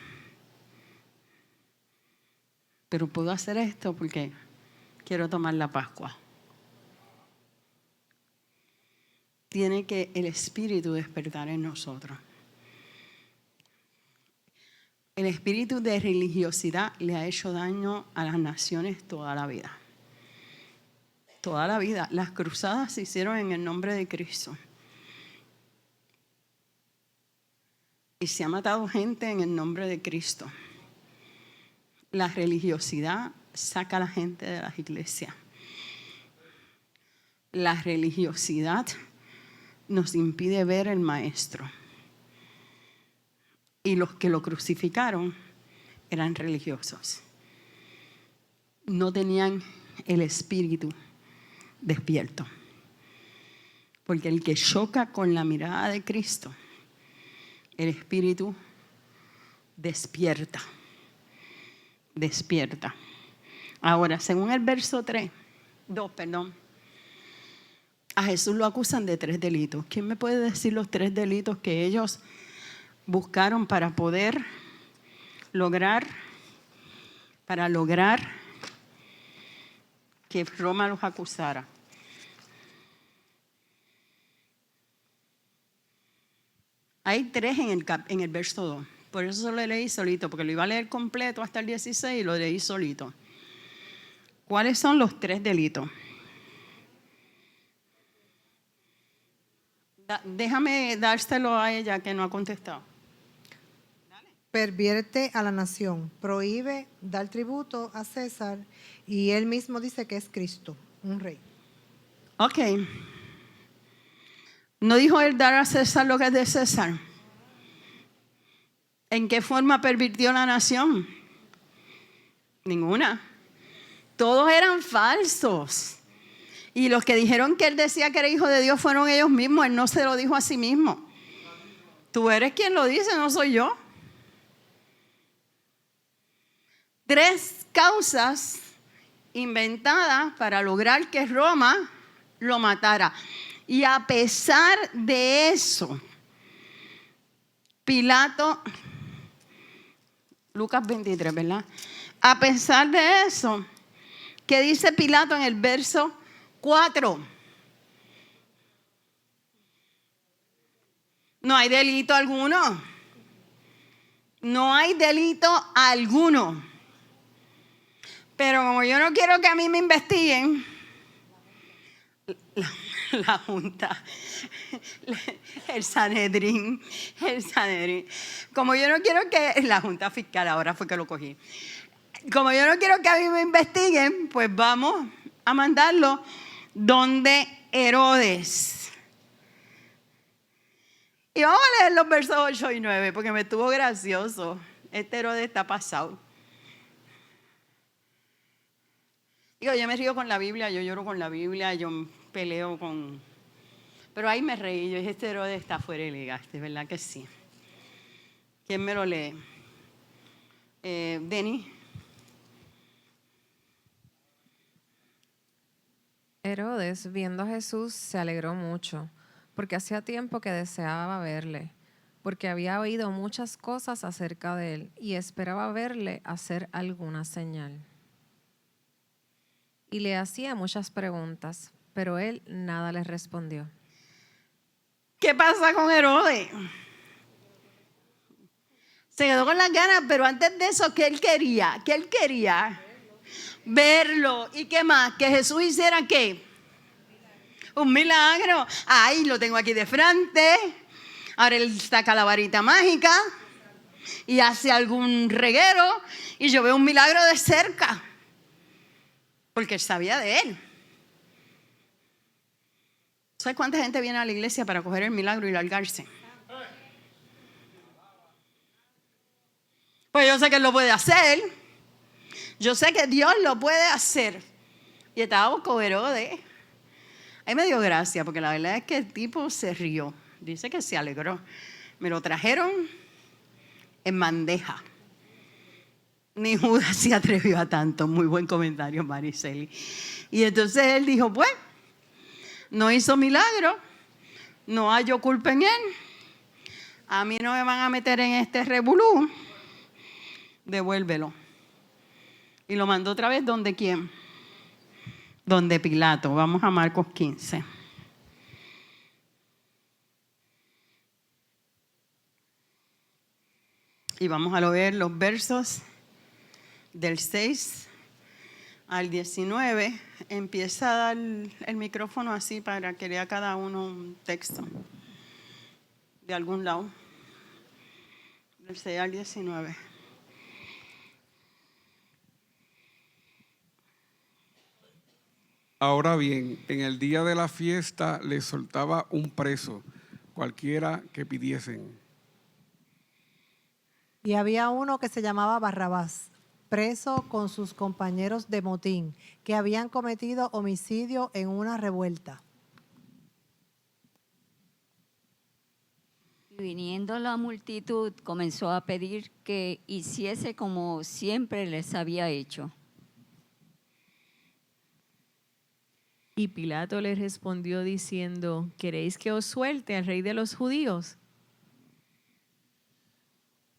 Pero puedo hacer esto porque quiero tomar la Pascua. Tiene que el Espíritu despertar en nosotros. El espíritu de religiosidad le ha hecho daño a las naciones toda la vida. Toda la vida. Las cruzadas se hicieron en el nombre de Cristo. Y se ha matado gente en el nombre de Cristo. La religiosidad saca a la gente de las iglesias. La religiosidad nos impide ver el Maestro. Y los que lo crucificaron eran religiosos. No tenían el espíritu despierto. Porque el que choca con la mirada de Cristo, el espíritu despierta. Despierta. Ahora, según el verso 2, a Jesús lo acusan de 3 delitos. ¿Quién me puede decir los 3 delitos que ellos buscaron para poder lograr que Roma los acusara? Hay 3 en el verso 2. Por eso lo leí solito, porque lo iba a leer completo hasta el 16 y lo leí solito. ¿Cuáles son los 3 delitos? Déjame dárselo a ella que no ha contestado. Pervierte a la nación, prohíbe dar tributo a César y él mismo dice que es Cristo, un rey. Ok. ¿No dijo él dar a César lo que es de César? ¿En qué forma pervirtió la nación? Ninguna. Todos eran falsos. Y los que dijeron que él decía que era hijo de Dios fueron ellos mismos. Él no se lo dijo a sí mismo. Tú eres quien lo dice, no soy yo. 3 causas inventadas para lograr que Roma lo matara. Y a pesar de eso, Pilato, Lucas 23, ¿verdad? A pesar de eso, ¿qué dice Pilato en el verso 4? No hay delito alguno. No hay delito alguno. Pero como yo no quiero que a mí me investiguen, la Junta, el Sanedrín, como yo no quiero que, la Junta Fiscal, ahora fue que lo cogí, como yo no quiero que a mí me investiguen, pues vamos a mandarlo donde Herodes. Y vamos a leer los versos 8 y 9, porque me estuvo gracioso. Este Herodes está pasado. Digo, yo me río con la Biblia, yo lloro con la Biblia, yo peleo con... Pero ahí me reí, yo dije, este Herodes está fuera de liga, ¿verdad que sí? ¿Quién me lo lee? Denis. Herodes, viendo a Jesús, se alegró mucho, porque hacía tiempo que deseaba verle, porque había oído muchas cosas acerca de él y esperaba verle hacer alguna señal. Y le hacía muchas preguntas, pero él nada les respondió. ¿Qué pasa con Herodes? Se quedó con las ganas, pero antes de eso, ¿qué él quería? ¿Qué él quería? Verlo. ¿Y qué más? Que Jesús hiciera ¿qué? Un milagro. Ay, lo tengo aquí de frente. Ahora él saca la varita mágica y hace algún reguero y yo veo un milagro de cerca. Porque él sabía de él. ¿Sabes cuánta gente viene a la iglesia para coger el milagro y largarse? Pues yo sé que él lo puede hacer. Yo sé que Dios lo puede hacer. Y estaba con Herodes. Ahí me dio gracia, porque la verdad es que el tipo se rió. Dice que se alegró. Me lo trajeron en bandeja. Ni Judas se atrevió a tanto. Muy buen comentario, Mariceli. Y entonces él dijo, pues, no hizo milagro, no hallo culpa en él. A mí no me van a meter en este revolú. Devuélvelo. Y lo mandó otra vez, ¿donde quién? Donde Pilato. Vamos a Marcos 15. Y vamos a leer los versos del 6 al 19. Empieza a dar el micrófono así para que lea cada uno un texto de algún lado. Del 6 al 19. Ahora bien, en el día de la fiesta les soltaba un preso, cualquiera que pidiesen. Y había uno que se llamaba Barrabás, preso con sus compañeros de motín, que habían cometido homicidio en una revuelta. Y viniendo la multitud, comenzó a pedir que hiciese como siempre les había hecho. Y Pilato les respondió diciendo, ¿queréis que os suelte al rey de los judíos?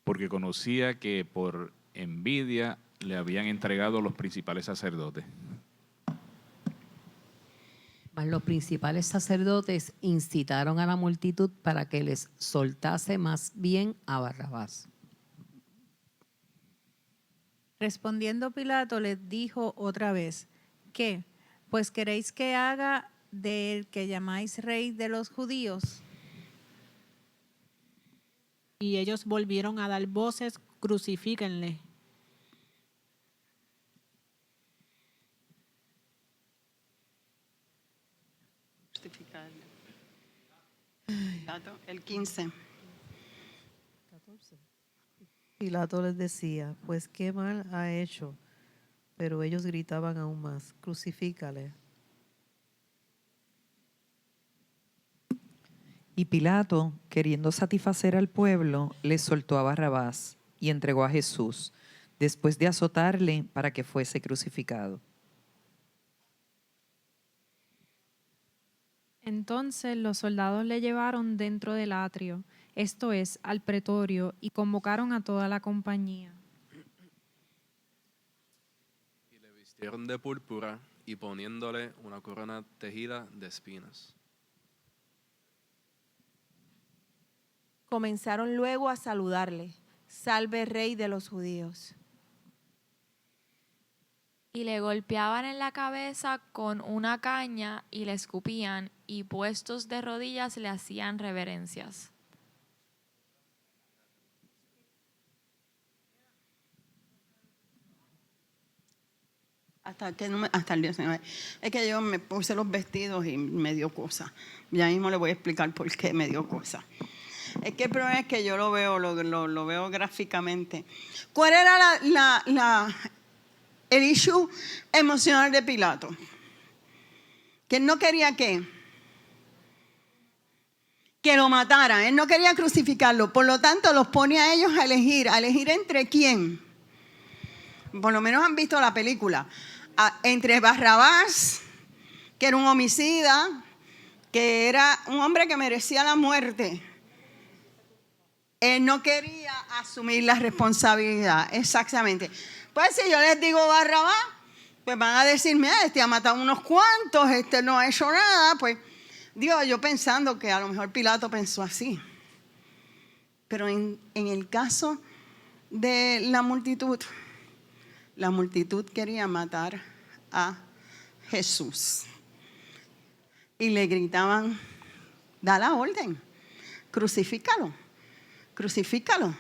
Porque conocía que por envidia le habían entregado los principales sacerdotes. Mas los principales sacerdotes incitaron a la multitud para que les soltase más bien a Barrabás. Respondiendo Pilato les dijo otra vez, ¿qué? Pues queréis que haga del que llamáis rey de los judíos. Y ellos volvieron a dar voces, crucifíquenle. El 15. Pilato les decía, pues qué mal ha hecho. Pero ellos gritaban aún más, crucifícale. Y Pilato, queriendo satisfacer al pueblo, le soltó a Barrabás y entregó a Jesús, después de azotarle para que fuese crucificado. Entonces los soldados le llevaron dentro del atrio, esto es, al pretorio, y convocaron a toda la compañía. Y le vistieron de púrpura y poniéndole una corona tejida de espinas. Comenzaron luego a saludarle. Salve, Rey de los judíos. Y le golpeaban en la cabeza con una caña y le escupían, y puestos de rodillas le hacían reverencias. Hasta el 19. Es que yo me puse los vestidos y me dio cosa. Ya mismo le voy a explicar por qué me dio cosa. Es que el problema es que yo lo veo gráficamente. ¿Cuál era el issue emocional de Pilato? Que él no quería que lo mataran. Él no quería crucificarlo. Por lo tanto, los pone a ellos a elegir. ¿A elegir entre quién? Por lo menos han visto la película. Entre Barrabás, que era un homicida, que era un hombre que merecía la muerte. Él no quería asumir la responsabilidad. Exactamente. Pues si yo les digo Barrabás, pues van a decirme, este ha matado unos cuantos, este no ha hecho nada. Pues digo, yo pensando que a lo mejor Pilato pensó así. Pero en el caso de la multitud quería matar a Jesús. Y le gritaban, da la orden, crucifícalo, crucifícalo.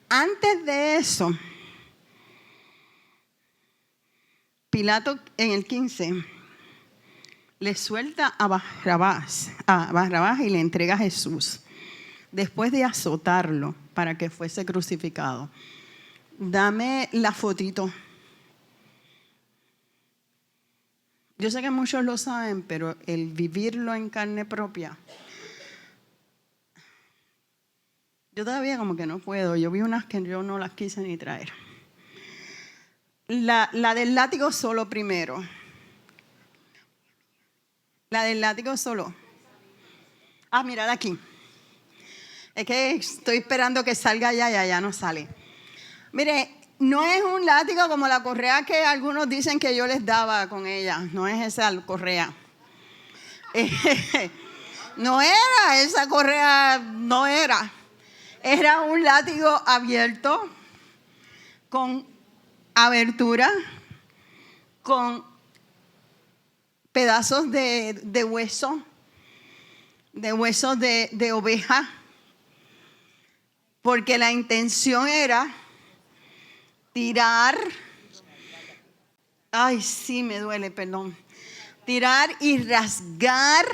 Antes de eso, Pilato en el 15 le suelta a Barrabás y le entrega a Jesús después de azotarlo para que fuese crucificado. Dame la fotito. Yo sé que muchos lo saben, pero el vivirlo en carne propia, yo todavía como que no puedo. Yo vi unas que yo no las quise ni traer. La del látigo solo primero. La del látigo solo. Mirad aquí. Es que estoy esperando que salga ya no sale. Mire, no es un látigo como la correa que algunos dicen que yo les daba con ella. No es esa correa. No era esa correa, no era. Era un látigo abierto, con abertura, con pedazos de hueso, de oveja, porque la intención era tirar, ay sí me duele, perdón, tirar y rasgar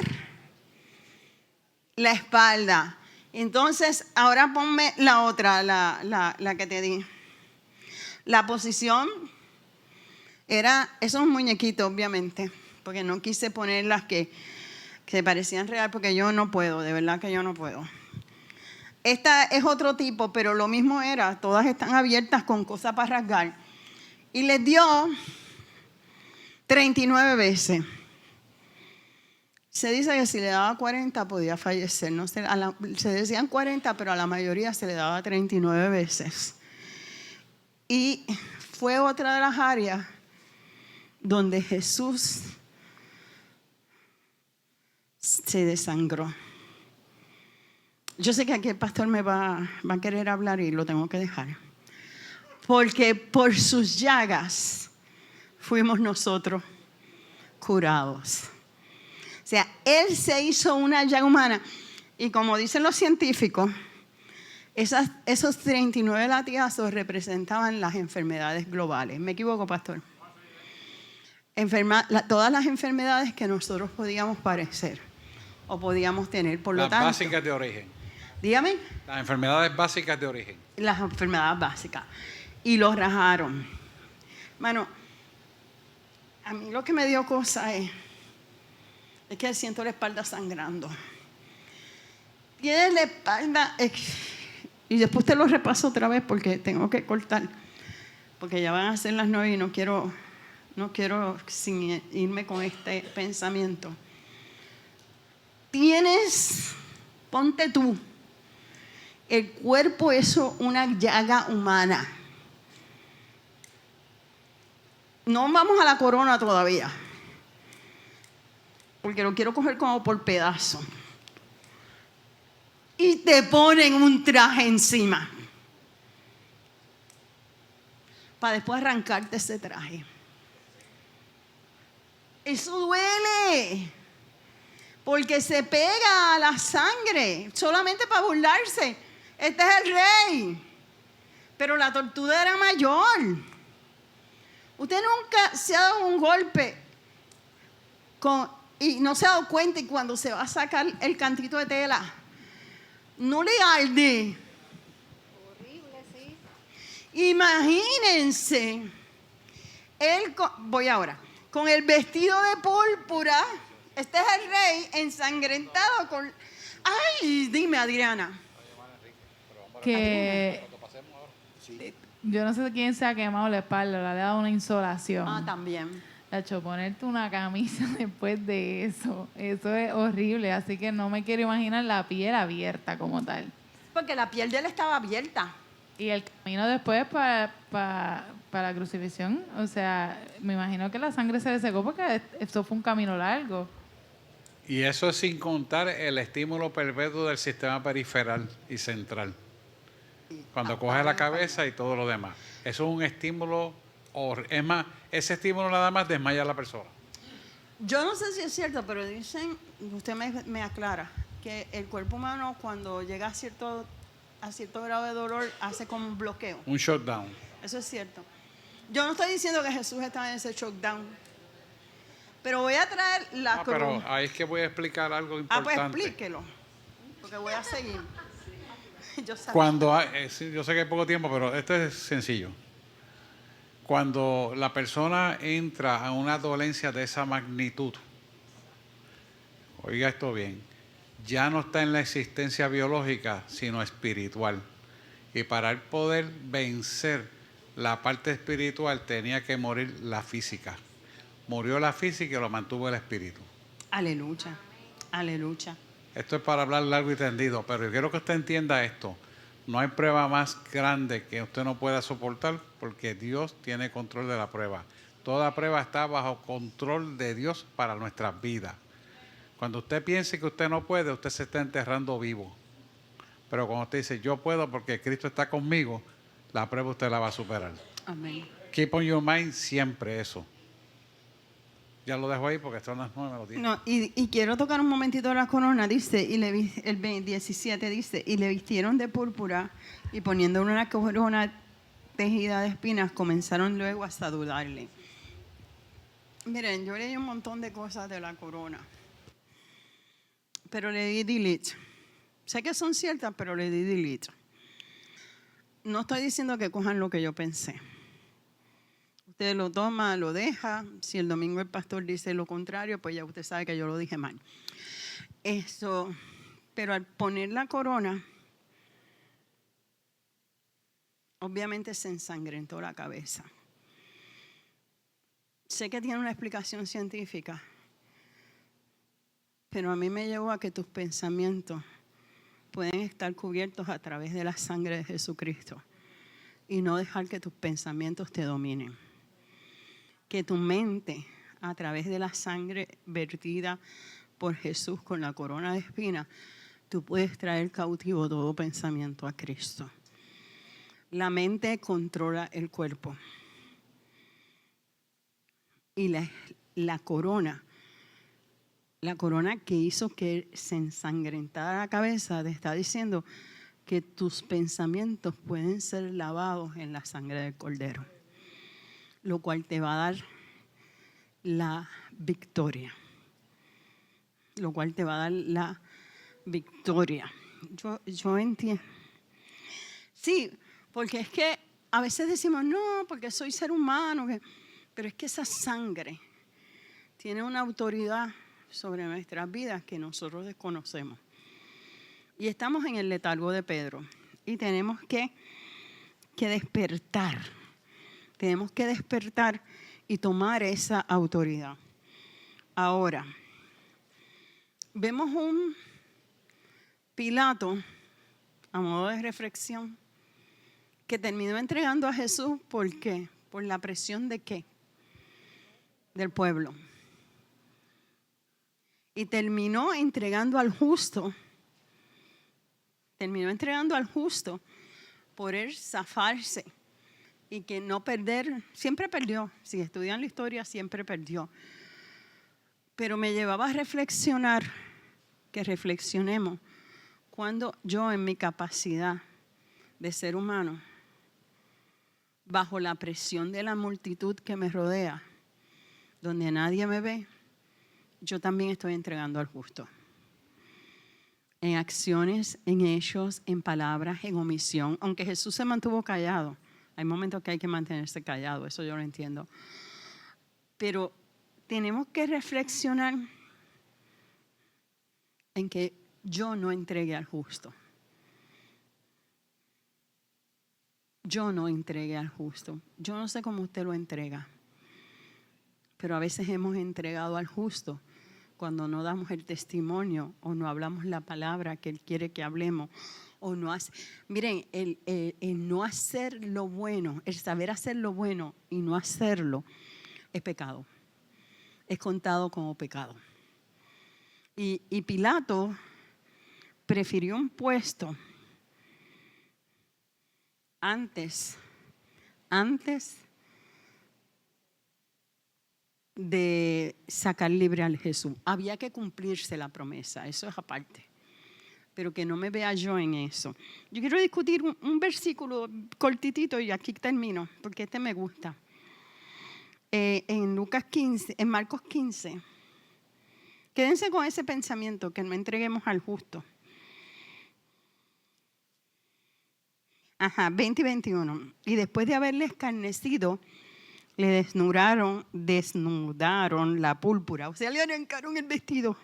la espalda. Entonces, ahora ponme la otra, la que te di. La posición era, esos muñequitos obviamente, porque no quise poner las que parecían real, porque yo no puedo, de verdad que yo no puedo. Esta es otro tipo, pero lo mismo era, todas están abiertas con cosas para rasgar. Y les dio 39 veces. Se dice que si le daba 40 podía fallecer. No sé, se decían 40, pero a la mayoría se le daba 39 veces. Y fue otra de las áreas donde Jesús se desangró. Yo sé que aquí el pastor me va a querer hablar y lo tengo que dejar. Porque por sus llagas fuimos nosotros curados. O sea, Él se hizo una llaga humana. Y como dicen los científicos, esos 39 latigazos representaban las enfermedades globales. ¿Me equivoco, pastor? Todas las enfermedades que nosotros podíamos padecer o podíamos tener. Por lo tanto, las básicas de origen. Dígame. Las enfermedades básicas de origen. Las enfermedades básicas. Y los rajaron. Bueno, a mí lo que me dio cosa es que siento la espalda sangrando. Tiene la espalda... Y después te lo repaso otra vez porque tengo que cortar. Porque ya van a ser las 9 y no quiero sin irme con este pensamiento. ponte tú, el cuerpo es una llaga humana. No vamos a la corona todavía, porque lo quiero coger como por pedazo. Y te ponen un traje encima para después arrancarte ese traje. Eso duele, porque se pega a la sangre, solamente para burlarse. Este es el rey, pero la tortura era mayor. Usted nunca se ha dado un golpe y no se ha dado cuenta, y cuando se va a sacar el cantito de tela, no le arde. Horrible, sí. Imagínense, voy ahora, con el vestido de púrpura, este es el rey ensangrentado con... Ay, dime, Adriana. Que yo no sé quién se ha quemado la espalda, le ha dado una insolación. Ah, también. De hecho, ponerte una camisa después de eso es horrible, así que no me quiero imaginar la piel abierta como tal. Porque la piel de él estaba abierta. Y el camino después para la crucifixión, o sea, me imagino que la sangre se le secó porque esto fue un camino largo. Y eso es sin contar el estímulo perpetuo del sistema periferal y central. Cuando coge la cabeza y todo lo demás. Eso es un estímulo, es más, ese estímulo nada más desmaya a la persona. Yo no sé si es cierto, pero dicen, usted me aclara, que el cuerpo humano cuando llega a cierto grado de dolor hace como un bloqueo. Un shutdown. Eso es cierto. Yo no estoy diciendo que Jesús estaba en ese shutdown, pero voy a traer la corona. Pero ahí es que voy a explicar algo importante. Pues explíquelo, porque voy a seguir. Yo sé que hay poco tiempo, pero esto es sencillo. Cuando la persona entra a una dolencia de esa magnitud, oiga esto bien, ya no está en la existencia biológica, sino espiritual. Y para él poder vencer la parte espiritual tenía que morir la física. Murió la física y lo mantuvo el espíritu. Aleluya, aleluya. Esto es para hablar largo y tendido, pero yo quiero que usted entienda esto. No hay prueba más grande que usted no pueda soportar, porque Dios tiene control de la prueba. Toda prueba está bajo control de Dios para nuestras vidas. Cuando usted piense que usted no puede, usted se está enterrando vivo. Pero cuando usted dice, yo puedo porque Cristo está conmigo, la prueba usted la va a superar. Amén. Keep on your mind siempre eso. Ya lo dejo ahí porque son las 9. No, y quiero tocar un momentito la corona. Dice, el 17 dice, y le vistieron de púrpura y poniéndole una corona tejida de espinas, comenzaron luego a saludarle. Miren, yo leí un montón de cosas de la corona, pero le di delete. Sé que son ciertas, pero le di delete. No estoy diciendo que cojan lo que yo pensé. Usted lo toma, lo deja. Si el domingo el pastor dice lo contrario, pues ya usted sabe que yo lo dije mal. Pero al poner la corona, obviamente se ensangrentó la cabeza. Sé que tiene una explicación científica, pero a mí me llevó a que tus pensamientos pueden estar cubiertos a través de la sangre de Jesucristo y no dejar que tus pensamientos te dominen. Que tu mente, a través de la sangre vertida por Jesús con la corona de espinas, tú puedes traer cautivo todo pensamiento a Cristo. La mente controla el cuerpo. Y la corona que hizo que se ensangrentara la cabeza, te está diciendo que tus pensamientos pueden ser lavados en la sangre del Cordero, lo cual te va a dar la victoria. Yo entiendo. Sí, porque es que a veces decimos, no, porque soy ser humano, pero es que esa sangre tiene una autoridad sobre nuestras vidas que nosotros desconocemos. Y estamos en el letargo de Pedro y tenemos que despertar. Tenemos que despertar y tomar esa autoridad. Ahora, vemos un Pilato, a modo de reflexión, que terminó entregando a Jesús. ¿Por qué? ¿Por la presión de qué? Del pueblo. Y terminó entregando al justo. Terminó entregando al justo por él zafarse y que no perder. Siempre perdió. Si estudian la historia, siempre perdió. Pero me llevaba a reflexionar, que reflexionemos, cuando yo en mi capacidad de ser humano, bajo la presión de la multitud que me rodea, donde nadie me ve, yo también estoy entregando al justo. En acciones, en hechos, en palabras, en omisión. Aunque Jesús se mantuvo callado, hay momentos que hay que mantenerse callado, eso yo lo entiendo. Pero tenemos que reflexionar en que yo no entregué al justo. Yo no entregué al justo. Yo no sé cómo usted lo entrega, pero a veces hemos entregado al justo cuando no damos el testimonio o no hablamos la palabra que Él quiere que hablemos. O no hace. Miren, el no hacer lo bueno, el saber hacer lo bueno y no hacerlo es pecado. Es contado como pecado. Y Pilato prefirió un puesto antes de sacar libre al Jesús. Había que cumplirse la promesa, eso es aparte. Pero que no me vea yo en eso. Yo quiero discutir un versículo cortitito y aquí termino, porque este me gusta. En Marcos 15. Quédense con ese pensamiento, que no entreguemos al justo. 20 y 21. Y después de haberle escarnecido, le desnudaron la púrpura. O sea, le arrancaron el vestido.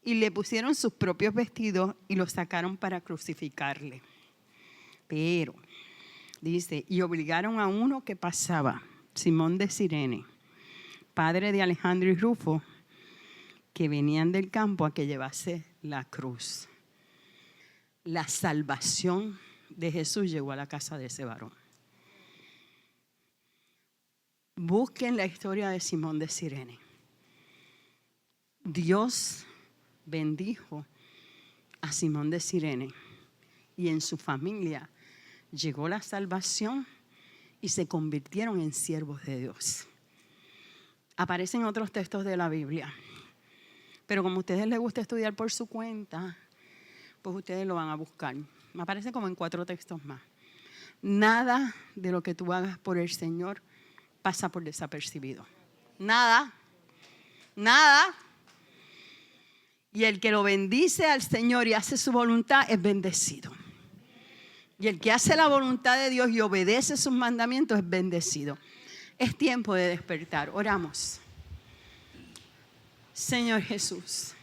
Y le pusieron sus propios vestidos y lo sacaron para crucificarle. Pero, dice, y obligaron a uno que pasaba, Simón de Cirene, padre de Alejandro y Rufo, que venían del campo, a que llevase la cruz. La salvación de Jesús llegó a la casa de ese varón. Busquen la historia de Simón de Cirene. Dios bendijo a Simón de Cirene y en su familia llegó la salvación y se convirtieron en siervos de Dios. Aparecen otros textos de la Biblia, pero como a ustedes les gusta estudiar por su cuenta, pues ustedes lo van a buscar. Me aparece como en 4 textos más. Nada de lo que tú hagas por el Señor pasa por desapercibido. Nada. Y el que lo bendice al Señor y hace su voluntad es bendecido. Y el que hace la voluntad de Dios y obedece sus mandamientos es bendecido. Es tiempo de despertar. Oramos. Señor Jesús,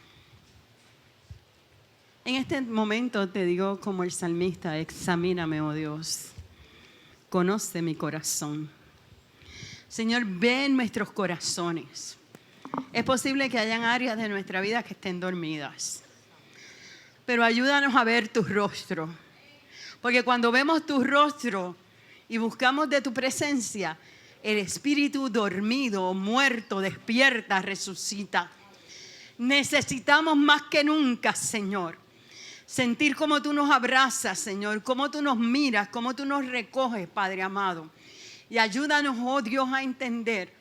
en este momento te digo como el salmista, examíname, oh Dios, conoce mi corazón. Señor, ve en nuestros corazones. Es posible que hayan áreas de nuestra vida que estén dormidas, pero ayúdanos a ver tu rostro, porque cuando vemos tu rostro y buscamos de tu presencia, el espíritu dormido, muerto, despierta, resucita. Necesitamos más que nunca, Señor, sentir cómo tú nos abrazas, Señor, cómo tú nos miras, cómo tú nos recoges, Padre amado. Y ayúdanos, oh Dios, a entender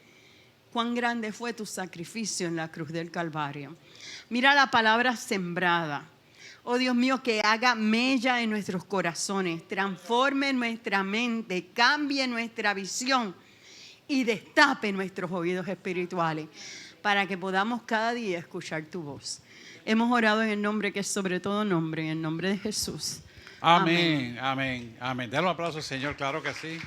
cuán grande fue tu sacrificio en la cruz del Calvario. Mira la palabra sembrada. Oh Dios mío, que haga mella en nuestros corazones, transforme nuestra mente, cambie nuestra visión y destape nuestros oídos espirituales para que podamos cada día escuchar tu voz. Hemos orado en el nombre que es sobre todo nombre, en el nombre de Jesús. Amén, amén, amén. Dale un aplauso al Señor, claro que sí.